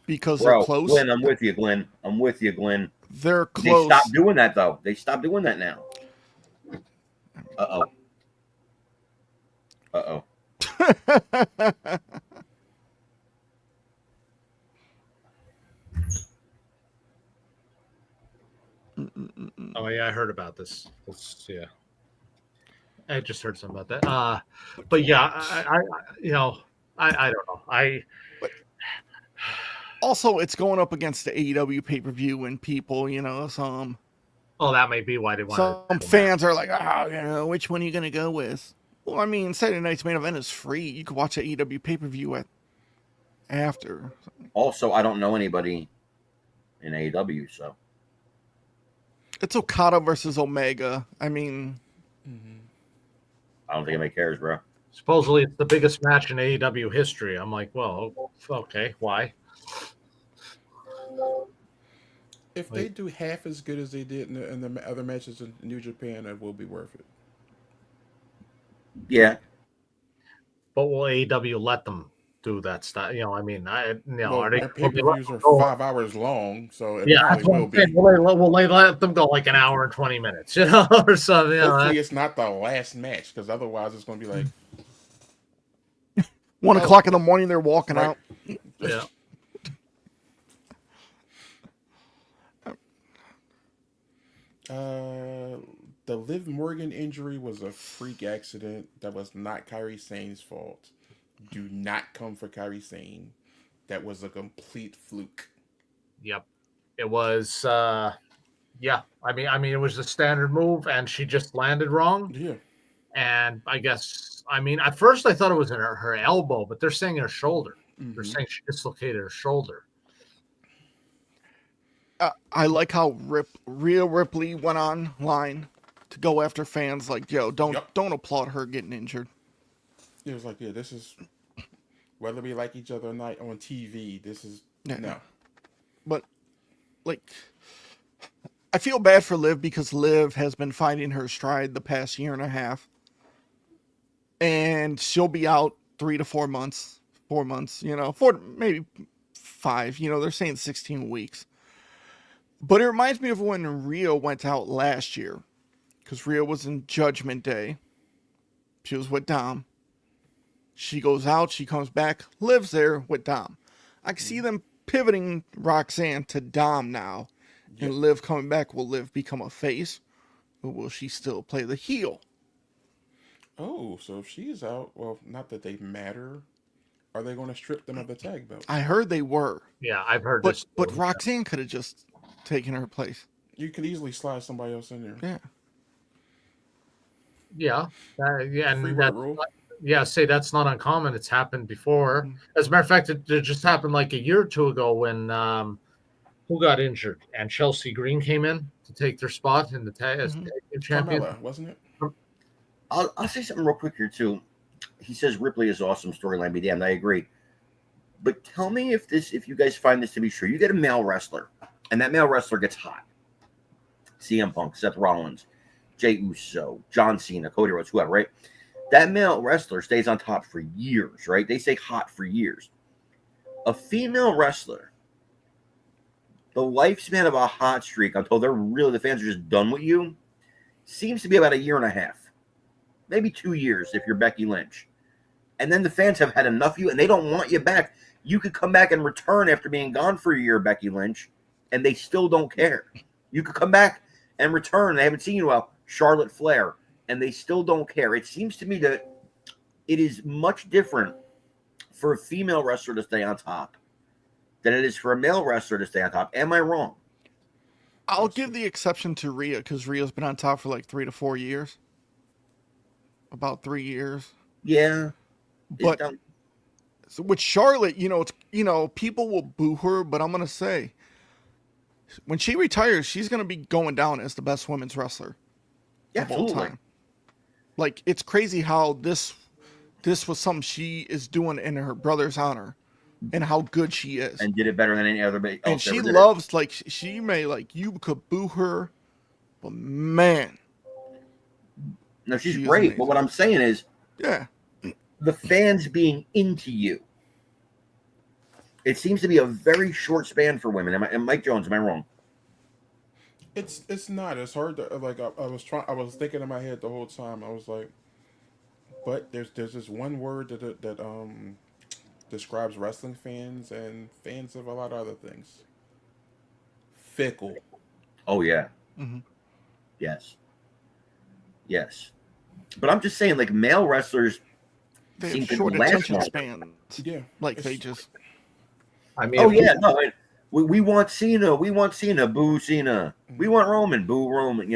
Speaker 3: because they're close.
Speaker 5: Glenn, I'm with you, Glenn.
Speaker 3: They're close.
Speaker 5: They stopped doing that, though. They stopped doing that now. Uh-oh. Uh-oh.
Speaker 4: Oh yeah, I heard about this. I just heard something about that. But yeah, I don't know.
Speaker 3: Also, it's going up against the AEW pay-per-view, and people, some.
Speaker 4: Oh, that may be why they want.
Speaker 3: Some fans are like, which one are you gonna go with? Well, I mean, Saturday night's main event is free. You can watch the AEW pay-per-view after.
Speaker 5: Also, I don't know anybody in AEW, so.
Speaker 3: It's Okada versus Omega. I mean,
Speaker 5: I don't think anybody cares, bro.
Speaker 4: Supposedly, it's the biggest match in AEW history. I'm like, well, okay, why?
Speaker 2: If they do half as good as they did in the other matches in New Japan, it will be worth it.
Speaker 5: Yeah.
Speaker 4: But will AEW let them do that stuff? Are they?
Speaker 2: Their pay-per-views are 5 hours long, so it probably will be.
Speaker 4: Will they let them go like an hour and 20 minutes, or something?
Speaker 2: Hopefully, it's not the last match, because otherwise, it's going to be like
Speaker 3: 1 o'clock in the morning. They're walking out.
Speaker 4: Yeah.
Speaker 2: The Liv Morgan injury was a freak accident. That was not Kairi Sane's fault. Do not come for Kairi Sane. That was a complete fluke.
Speaker 4: Yep. It was, yeah. I mean, it was a standard move, and she just landed wrong.
Speaker 2: Yeah.
Speaker 4: And I guess, at first I thought it was in her elbow, but they're saying her shoulder. Mm-hmm. They're saying she dislocated her shoulder.
Speaker 3: I like how Rhea Ripley went online to go after fans like, don't applaud her getting injured.
Speaker 2: It was like, this is, whether we like each other or not on TV, this is, no.
Speaker 3: But, I feel bad for Liv because Liv has been finding her stride the past year and a half. And she'll be out 3 to 4 months. 4 months, 4, maybe 5. They're saying 16 weeks. But it reminds me of when Rhea went out last year. Because Rhea was in Judgment Day. She was with Dom. She goes out, she comes back, lives there with Dom. I can see them pivoting Roxanne to Dom now. And Liv coming back. Will Liv become a face? Or will she still play the heel?
Speaker 2: Oh, so if she's out, well, not that they matter. Are they going to strip them of the tag belt?
Speaker 3: I heard they were.
Speaker 4: Yeah, I've heard this.
Speaker 3: But Roxanne could have just taken her place.
Speaker 2: You could easily slide somebody else in there.
Speaker 4: Yeah.
Speaker 2: Free rule.
Speaker 4: Say that's not uncommon. It's happened before. As a matter of fact, it just happened like a year or two ago when who got injured and Chelsea Green came in to take their spot in the tag as champion.
Speaker 2: Carmella, wasn't it?
Speaker 5: I'll say something real quick here too. He says Ripley is awesome storyline. Be damned, I agree. But tell me if you guys find this to be true. You get a male wrestler, and that male wrestler gets hot. CM Punk, Seth Rollins, Jey Uso, John Cena, Cody Rhodes, whoever, right? That male wrestler stays on top for years, right? They stay hot for years. A female wrestler, the lifespan of a hot streak until the fans are just done with you, seems to be about a year and a half, maybe 2 years if you're Becky Lynch. And then the fans have had enough of you and they don't want you back. You could come back and return after being gone for a year, Becky Lynch, and they still don't care. You could come back and return. They haven't seen you well, Charlotte Flair, and they still don't care. It seems to me that it is much different for a female wrestler to stay on top than it is for a male wrestler to stay on top. Am I wrong?
Speaker 3: I'll give the exception to Rhea because Rhea's been on top for like 3 to 4 years. About 3 years.
Speaker 5: Yeah.
Speaker 3: But so with Charlotte, people will boo her, but I'm gonna say when she retires, she's gonna be going down as the best women's wrestler of all time. Like, it's crazy how this was something she is doing in her brother's honor, and how good she is,
Speaker 5: and did it better than any other.
Speaker 3: And she loves she may you could boo her, but man,
Speaker 5: no, she's great. But what I'm saying is,
Speaker 3: yeah,
Speaker 5: the fans being into you. It seems to be a very short span for women. And Mike Jones, am I wrong?
Speaker 2: It's not. It's hard to I was thinking in my head the whole time. I was like, but there's this one word that describes wrestling fans and fans of a lot of other things. Fickle.
Speaker 5: Oh yeah.
Speaker 3: Mm-hmm.
Speaker 5: Yes. But I'm just saying, like, male wrestlers
Speaker 3: they
Speaker 5: seem
Speaker 3: have
Speaker 5: to
Speaker 3: short
Speaker 5: last
Speaker 3: attention
Speaker 5: longer.
Speaker 3: spans.
Speaker 2: Yeah.
Speaker 3: They just.
Speaker 4: I mean,
Speaker 5: Oh yeah, no. We want Cena. We want Cena. Boo Cena. We want Roman. Boo Roman.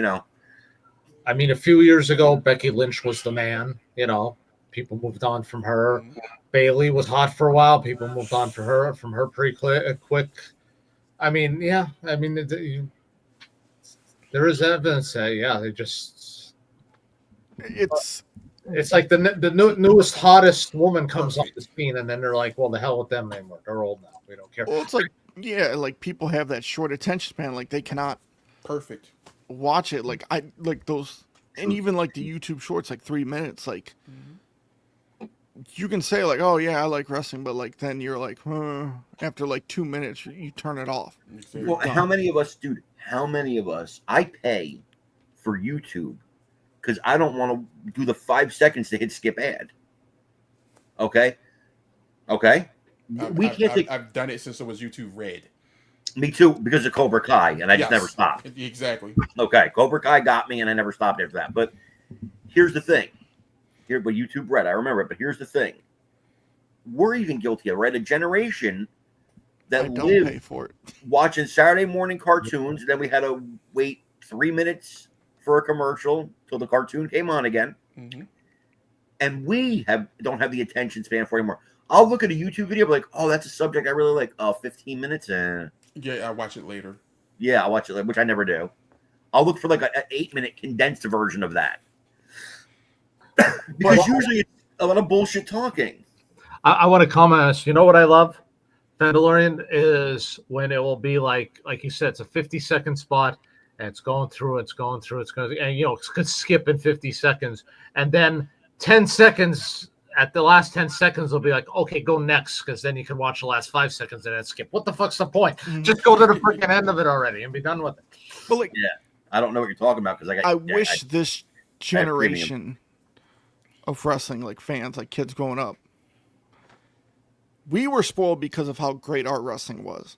Speaker 4: I mean, a few years ago, Becky Lynch was the man. People moved on from her.
Speaker 2: Mm-hmm.
Speaker 4: Bailey was hot for a while. People moved on from her pretty quick. I mean, yeah. I mean, there is evidence that they just. It's like the newest hottest woman comes off the scene, and then they're like, "Well, the hell with them anymore. They're old now. We don't care."
Speaker 3: Well, it's like people have that short attention span. Like, they cannot
Speaker 2: Perfect.
Speaker 3: watch it. Like, I like those, and even like the YouTube shorts, like 3 minutes. Like, you can say like, "Oh yeah, I like wrestling," but like then you're like, after like 2 minutes, you turn it off.
Speaker 5: Well, how many of us, dude? How many of us? I pay for YouTube because I don't want to do the 5 seconds to hit skip ad. Okay.
Speaker 2: I've done it since it was YouTube Red.
Speaker 5: Me too, because of Cobra Kai, and I just never stopped.
Speaker 2: Exactly.
Speaker 5: Okay, Cobra Kai got me, and I never stopped after that. But here's the thing. But YouTube Red, I remember it. But here's the thing. We're even guilty of, right? A generation that lived
Speaker 3: pay for it.
Speaker 5: Watching Saturday morning cartoons, and then we had to wait 3 minutes for a commercial till the cartoon came on again.
Speaker 2: Mm-hmm.
Speaker 5: And we don't have the attention span for it anymore. I'll look at a YouTube video, be like, oh, that's a subject I really like. Oh, 15 minutes?
Speaker 2: Yeah, I'll watch it later.
Speaker 5: Yeah, I'll watch it later, which I never do. I'll look for like an 8-minute condensed version of that. Because usually it's a lot of bullshit talking.
Speaker 4: I want to comment on this. You know what I love, Mandalorian, is when it will be like you said, it's a 50-second spot, and it's going through, and it's could skip in 50 seconds, and then 10 seconds. At the last 10 seconds, they'll be like, okay, go next, because then you can watch the last 5 seconds and then skip. What the fuck's the point? Just go to the freaking end of it already and be done with it.
Speaker 3: But like,
Speaker 5: yeah, I don't know what you're talking about because
Speaker 3: I wish this generation of wrestling, like fans, like kids growing up, we were spoiled because of how great our wrestling was.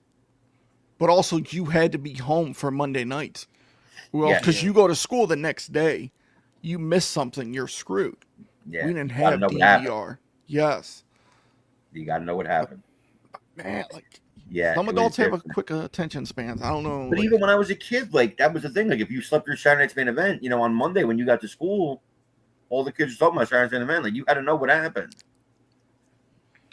Speaker 3: But also, you had to be home for Monday nights. Well, because you go to school the next day, you miss something, you're screwed.
Speaker 5: Yeah,
Speaker 3: we didn't have DVR. Yes.
Speaker 5: You got to know what happened.
Speaker 3: Man, like,
Speaker 5: yeah,
Speaker 3: some adults have a quick attention spans. I don't know.
Speaker 5: But even when I was a kid, like, that was the thing. Like, if you slept through Saturday Night's Main Event, on Monday when you got to school, all the kids were talking about Saturday Night's Main Event. Like, you had to know what happened.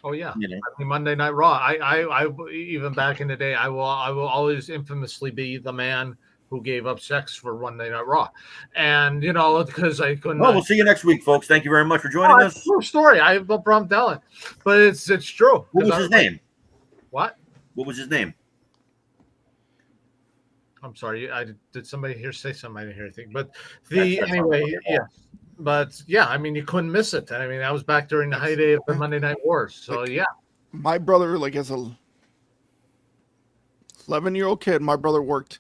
Speaker 4: Oh yeah, I mean, Monday Night Raw. I even back in the day, I will always infamously be the man who gave up sex for Monday Night Raw, and because I couldn't.
Speaker 5: Well, we'll see you next week, folks. Thank you very much for joining us.
Speaker 4: It's a true story. I have no problem telling, but it's true.
Speaker 5: What was his name?
Speaker 4: What?
Speaker 5: What was his name?
Speaker 4: I'm sorry. Did somebody here say something? I didn't hear anything. But
Speaker 5: That's
Speaker 4: anyway,
Speaker 5: not
Speaker 4: yeah. But yeah, I mean, you couldn't miss it. I mean, that was back during the heyday of the Monday Night Wars. So yeah,
Speaker 3: My brother, like as a 11-year-old kid, my brother worked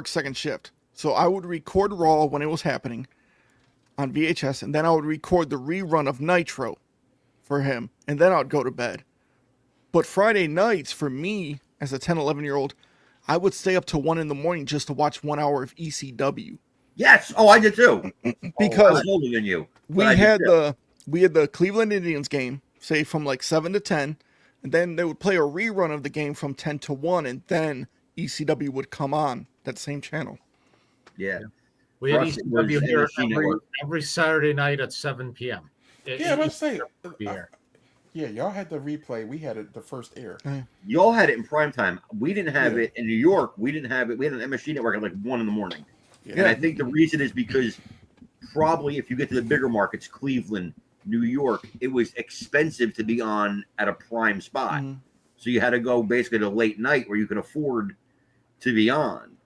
Speaker 3: second shift. So I would record Raw when it was happening on VHS, and then I would record the rerun of Nitro for him, and then I'd go to bed. But Friday nights, for me, as a 10, 11-year-old, I would stay up till 1 in the morning just to watch 1 hour of ECW.
Speaker 5: Yes. Oh, I did too. I
Speaker 3: Because
Speaker 5: was older than you.
Speaker 3: we had the Cleveland Indians game, say from like 7 to 10, and then they would play a rerun of the game from 10 to 1, and then ECW would come on that same channel.
Speaker 5: Yeah.
Speaker 4: we had
Speaker 5: For us, it was
Speaker 4: ECW here
Speaker 5: NBC Network.
Speaker 4: every Saturday night at 7 p.m.
Speaker 2: Yeah, let's say.
Speaker 4: Be here.
Speaker 2: Yeah, y'all had the replay. We had it the first air.
Speaker 5: Y'all had it in prime time. We didn't have
Speaker 2: Yeah.
Speaker 5: it in New York. We didn't have it. We had an MSG network at like 1 in the morning.
Speaker 2: Yeah.
Speaker 5: And I think the reason is because probably if you get to the bigger markets, Cleveland, New York, it was expensive to be on at a prime spot.
Speaker 3: Mhm.
Speaker 5: So you had to go basically to late night where you could afford to be on.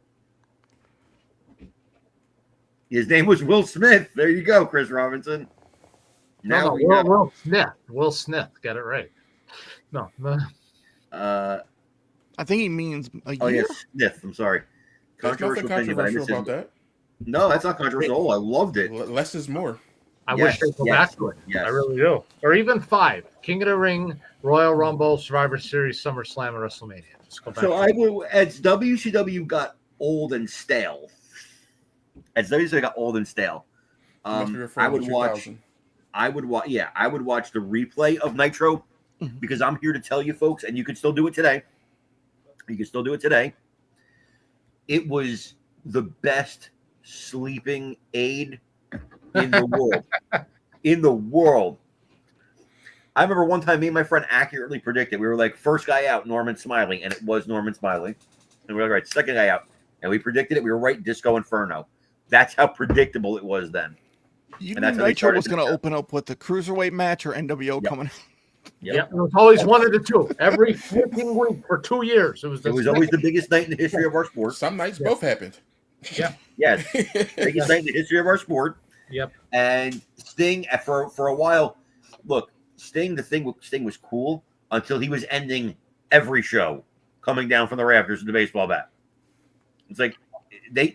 Speaker 5: His name was Will Smith. There you go, Chris Robinson. Now we got,
Speaker 4: Will Smith. Will Smith. Got it right. No.
Speaker 3: I think he means a year.
Speaker 5: oh yes, Smith. I'm sorry.
Speaker 2: There's nothing
Speaker 5: Controversial opinion, but I
Speaker 2: controversial
Speaker 5: missed
Speaker 2: about
Speaker 5: his-
Speaker 2: that.
Speaker 5: No, that's not controversial. I loved it.
Speaker 2: Less is more.
Speaker 4: I
Speaker 5: Yes,
Speaker 4: wish they'd go
Speaker 5: yes,
Speaker 4: back to it.
Speaker 5: yes.
Speaker 4: I really do. Or even 5. King of the Ring, Royal Rumble, Survivor Series, SummerSlam, and WrestleMania. Just go back
Speaker 5: So
Speaker 4: to
Speaker 5: I
Speaker 4: it.
Speaker 5: would, as WCW got old and stale, must be
Speaker 2: Must be
Speaker 5: I
Speaker 2: referring
Speaker 5: would
Speaker 2: to
Speaker 5: watch.
Speaker 2: 2000.
Speaker 5: I would watch. Yeah, I would watch the replay of Nitro
Speaker 3: Mhm.
Speaker 5: because I'm here to tell you, folks, and you can still do it today. You can still do it today. It was the best sleeping aid in the world. In the world. I remember one time me and my friend accurately predicted. We were like, first guy out, Norman Smiley, and it was Norman Smiley. And we were like, right, second guy out. And we predicted it. We were right, Disco Inferno. That's how predictable it was then.
Speaker 3: You
Speaker 5: And
Speaker 3: knew
Speaker 5: that's how they
Speaker 3: Nitro
Speaker 5: started
Speaker 3: was
Speaker 5: the
Speaker 3: going to
Speaker 5: show.
Speaker 3: open up with the Cruiserweight match or NWO
Speaker 5: Yep.
Speaker 3: coming.
Speaker 4: Yep. It was always one of the two. Every freaking week for 2 years. It was
Speaker 5: always the biggest night in the history of our sport.
Speaker 2: Some nights
Speaker 4: Yeah.
Speaker 2: both happened.
Speaker 4: Yeah.
Speaker 5: Yes, biggest night in the history of our sport.
Speaker 4: Yep.
Speaker 5: And Sting, for a while, look, Sting was cool until he was ending every show coming down from the rafters with the baseball bat. It's like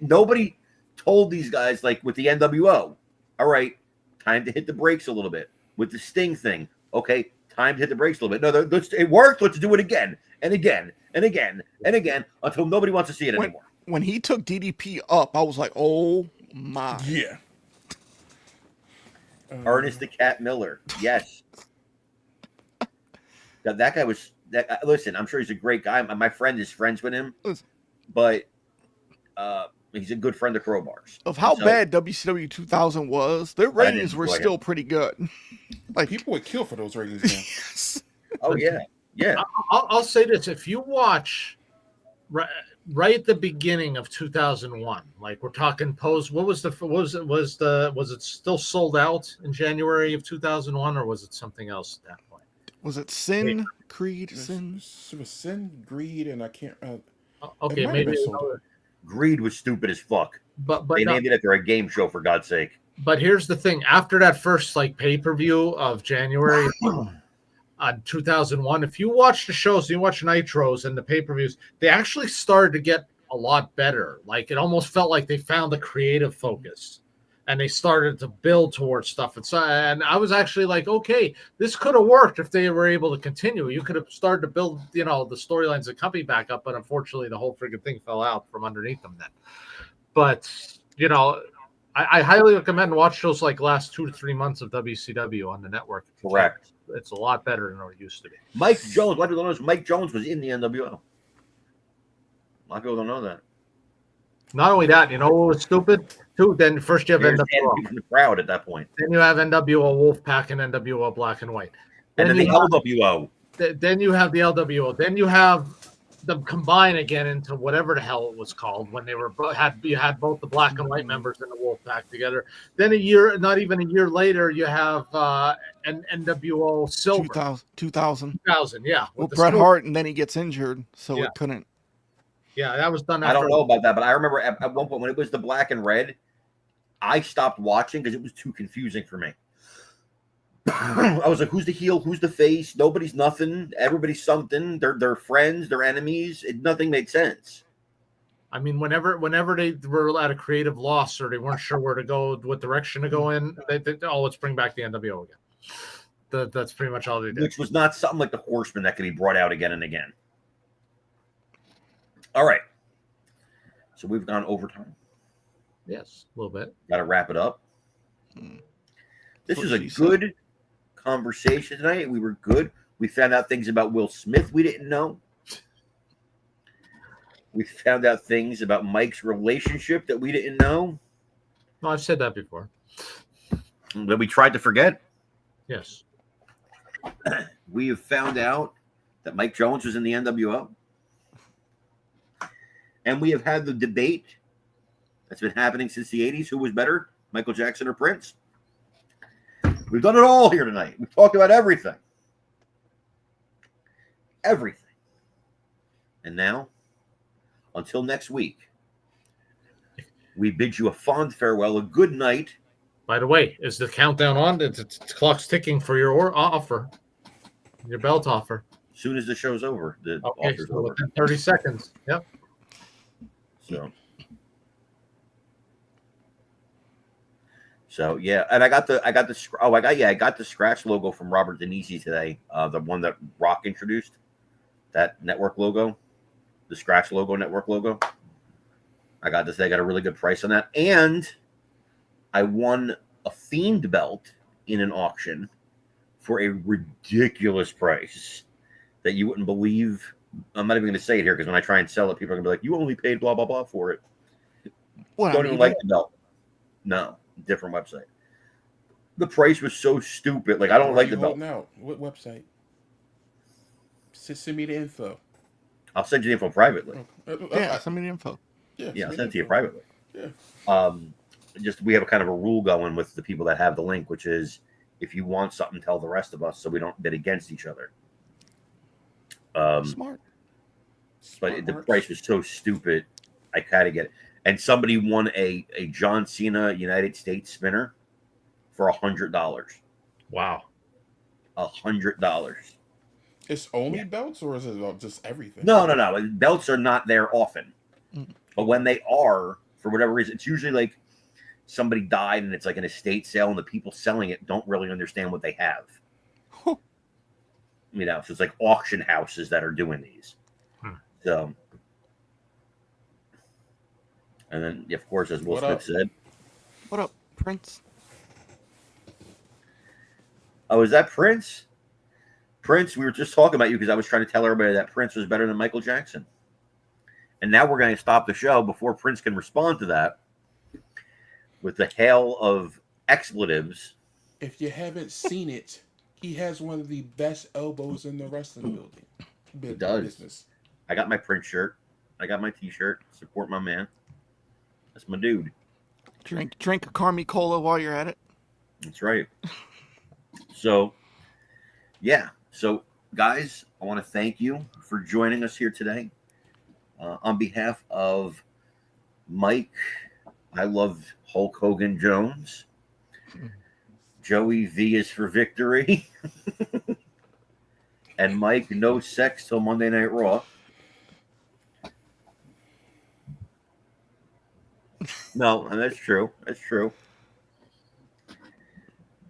Speaker 5: nobody told these guys, like with the NWO, all right, time to hit the brakes a little bit. With the Sting thing, okay, time to hit the brakes a little bit. No, it worked. Let's do it again and again and again and again until nobody wants to see it anymore.
Speaker 3: When he took DDP up, I was like, oh my.
Speaker 2: Yeah.
Speaker 5: Ernest the Cat Miller, yes. That guy was. Listen, I'm sure he's a great guy. My friend is friends with him, but he's a good friend of Crowbar's.
Speaker 3: Of how
Speaker 5: So-
Speaker 3: bad WCW 2000 was, their ratings were
Speaker 5: enjoy
Speaker 3: still pretty good. Like
Speaker 2: People would kill for those ratings now.
Speaker 3: yes.
Speaker 5: Oh yeah, yeah.
Speaker 4: I'll say this: if you watch right at the beginning of 2001, like we're talking post, was it still sold out in January of 2001, or was it something else at that point?
Speaker 3: Was it Sin? Creed? Sin?
Speaker 2: It was Sin, Greed, and I can't.
Speaker 4: Okay,
Speaker 2: might have
Speaker 4: maybe.
Speaker 2: been sold
Speaker 5: Greed was stupid as fuck.
Speaker 4: But
Speaker 5: They
Speaker 4: no,
Speaker 5: named it after a game show, for God's sake.
Speaker 4: but here's the thing: after that first like pay-per-view of January on 2001, if you watch the shows, you watch Nitros and the pay-per-views, they actually started to get a lot better. Like it almost felt like they found the creative focus, and they started to build towards stuff. And I was actually like, okay, this could have worked if they were able to continue. You could have started to build, the storylines of the company back up, but unfortunately, the whole freaking thing fell out from underneath them then. But I highly recommend watch those like last 2 to 3 months of WCW on the network.
Speaker 5: Correct.
Speaker 4: It's a lot better than it used to be.
Speaker 5: Mike Jones. A lot of people don't know this. Mike Jones was in the NWO. A lot of people don't know that.
Speaker 4: Not only that, what was stupid too? Then first you have
Speaker 5: There's
Speaker 4: NWO,
Speaker 5: people in the crowd at that point,
Speaker 4: then you have NWO Wolfpack and NWO Black and White.
Speaker 5: and then
Speaker 4: you
Speaker 5: the
Speaker 4: have-
Speaker 5: LWO.
Speaker 4: then you have the LWO. Then you have them combine again into whatever the hell it was called when they were you had both the black and white members in the Wolfpack together. Then not even a year later, you have an NWO Silver
Speaker 3: 2000.
Speaker 4: 2000, yeah.
Speaker 3: Well,
Speaker 4: with the
Speaker 3: Bret
Speaker 4: silver.
Speaker 3: Hart, and then he gets injured, so
Speaker 4: Yeah.
Speaker 3: it couldn't.
Speaker 4: Yeah, that was done.
Speaker 5: I don't know about that, but I remember at one point when it was the black and red, I stopped watching because it was too confusing for me. I was like, who's the heel? Who's the face? Nobody's nothing. Everybody's something. They're friends. They're enemies. Nothing made sense.
Speaker 4: I mean, whenever they were at a creative loss or they weren't sure where to go, what direction to go in, let's bring back the NWO again. That's pretty much all they did.
Speaker 5: Which was not something like the Horsemen that could be brought out again and again. All right. So we've gone overtime.
Speaker 4: Yes, a little bit.
Speaker 5: Got to wrap it up. This
Speaker 3: What
Speaker 5: was a
Speaker 3: she said.
Speaker 5: good conversation tonight. We were good. We found out things about Will Smith we didn't know. We found out things about Mike's relationship that we didn't know,
Speaker 4: No, I've said that before.
Speaker 5: that we tried to forget.
Speaker 4: Yes.
Speaker 5: We have found out that Mike Jones was in the NWO. And we have had the debate that's been happening since the 80s. Who was better, Michael Jackson or Prince? We've done it all here tonight. We've talked about everything. Everything. And now, until next week, we bid you a fond farewell, a good night.
Speaker 4: By the way, is the countdown on? The clock's ticking for your offer, your belt offer.
Speaker 5: As soon as the show's over, the
Speaker 4: Okay,
Speaker 5: offer's
Speaker 4: so
Speaker 5: over.
Speaker 4: within 30 seconds. Yep.
Speaker 5: So yeah, and I got the scratch logo from Robert Denisi today. The one that Rock introduced, that network logo, the scratch logo, network logo. I got this. I got a really good price on that, and I won a Fiend belt in an auction for a ridiculous price that you wouldn't believe. I'm not even going to say it here because when I try and sell it, people are going to be like, "You only paid blah blah blah for it."
Speaker 3: What?
Speaker 5: Don't even like the belt. No, different website. The price was so stupid. Like I don't like the belt.
Speaker 2: Out? What website? Send me the info.
Speaker 5: I'll send you the info privately.
Speaker 3: Yeah, send me the info.
Speaker 5: Yeah, I'll send it to you privately.
Speaker 2: Yeah.
Speaker 5: Just we have a kind of a rule going with the people that have the link, which is if you want something, tell the rest of us so we don't bid against each other.
Speaker 3: Smart.
Speaker 5: But the price was so stupid, I kind of get it. And somebody won a John Cena United States spinner for $100.
Speaker 4: Wow.
Speaker 5: $100.
Speaker 2: It's only belts, or is it just everything?
Speaker 5: No. Belts are not there often. But when they are, for whatever reason, it's usually like somebody died and it's like an estate sale and the people selling it don't really understand what they have. You know, so it's like auction houses that are doing these. So, and then, of course, as Will Smith said.
Speaker 3: What up, Prince?
Speaker 5: Oh, is that Prince? Prince, we were just talking about you because I was trying to tell everybody that Prince was better than Michael Jackson. And now we're going to stop the show before Prince can respond to that with the hail of expletives.
Speaker 2: If you haven't seen it, he has one of the best elbows in the wrestling building.
Speaker 5: He does.
Speaker 2: Business.
Speaker 5: I got my Prince shirt. I got my T-shirt. Support my man. That's my dude.
Speaker 3: Drink a Carmi Cola while you're at it.
Speaker 5: That's right. So, yeah. So, guys, I want to thank you for joining us here today. On behalf of Mike, I love Hulk Hogan Jones. Joey V is for victory. And Mike, no sex till Monday Night Raw. No, and that's true. That's true.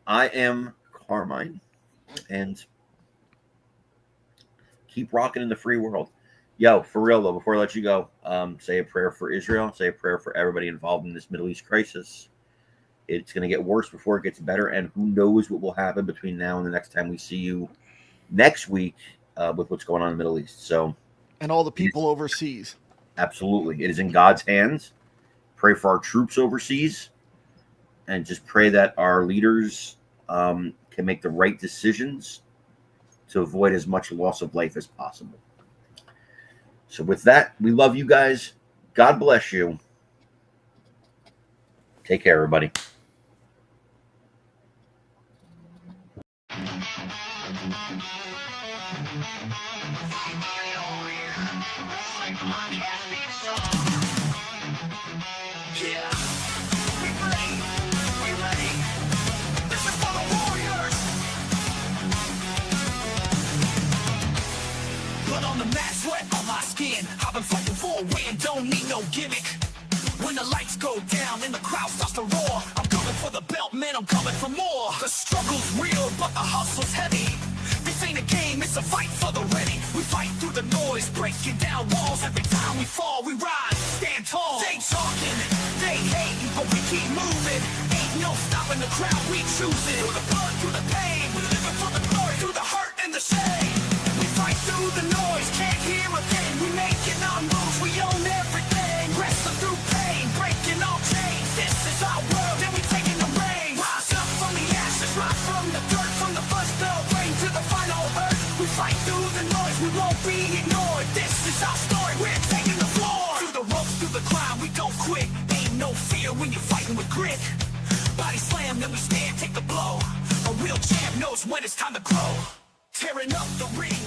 Speaker 5: I am Carmine, and keep rocking in the free world. Yo, for real though, before I let you go, say a prayer for Israel. Say a prayer for everybody involved in this Middle East crisis. It's going to get worse before it gets better, and who knows what will happen between now and the next time we see you next week with what's going on in the Middle East. So,
Speaker 3: and all the people overseas.
Speaker 5: Absolutely, it is in God's hands. Pray for our troops overseas, and just pray that our leaders can make the right decisions to avoid as much loss of life as possible. So with that, we love you guys. God bless you. Take care, everybody.
Speaker 1: Yeah, we ready. This is for the warriors. Blood on the mat, sweat on my skin. I've been fighting for a win, don't need no gimmick. When the lights go down and the crowd starts to roar, I'm coming for the belt, man, I'm coming for more. The struggle's real, but the hustle's heavy. This ain't a game, it's a fight for the ready. We fight through the noise, breaking down walls. Every time we fall, we rise, stand tall. They talking, they hating, but we keep moving. Ain't no stopping the crowd, we choose it. Through the blood, through the pain, we living for the glory. Through the hurt and the shame, we fight through the noise, can't hear a thing. We making our moves, we own everything. Wrestling through pain, breaking all chains. This is our world, and we taking the reins. Rise up from the ashes, rise from the dirt, from the first bell ring to the final earth. We fight through the noise, we won't be ignored. This is our story, we're taking the floor. Through the ropes, through the climb, we don't quit. Ain't no fear when you're fighting with grit. Body slam, then we stand, take the blow. A real champ knows when it's time to grow. Tearing up the ring.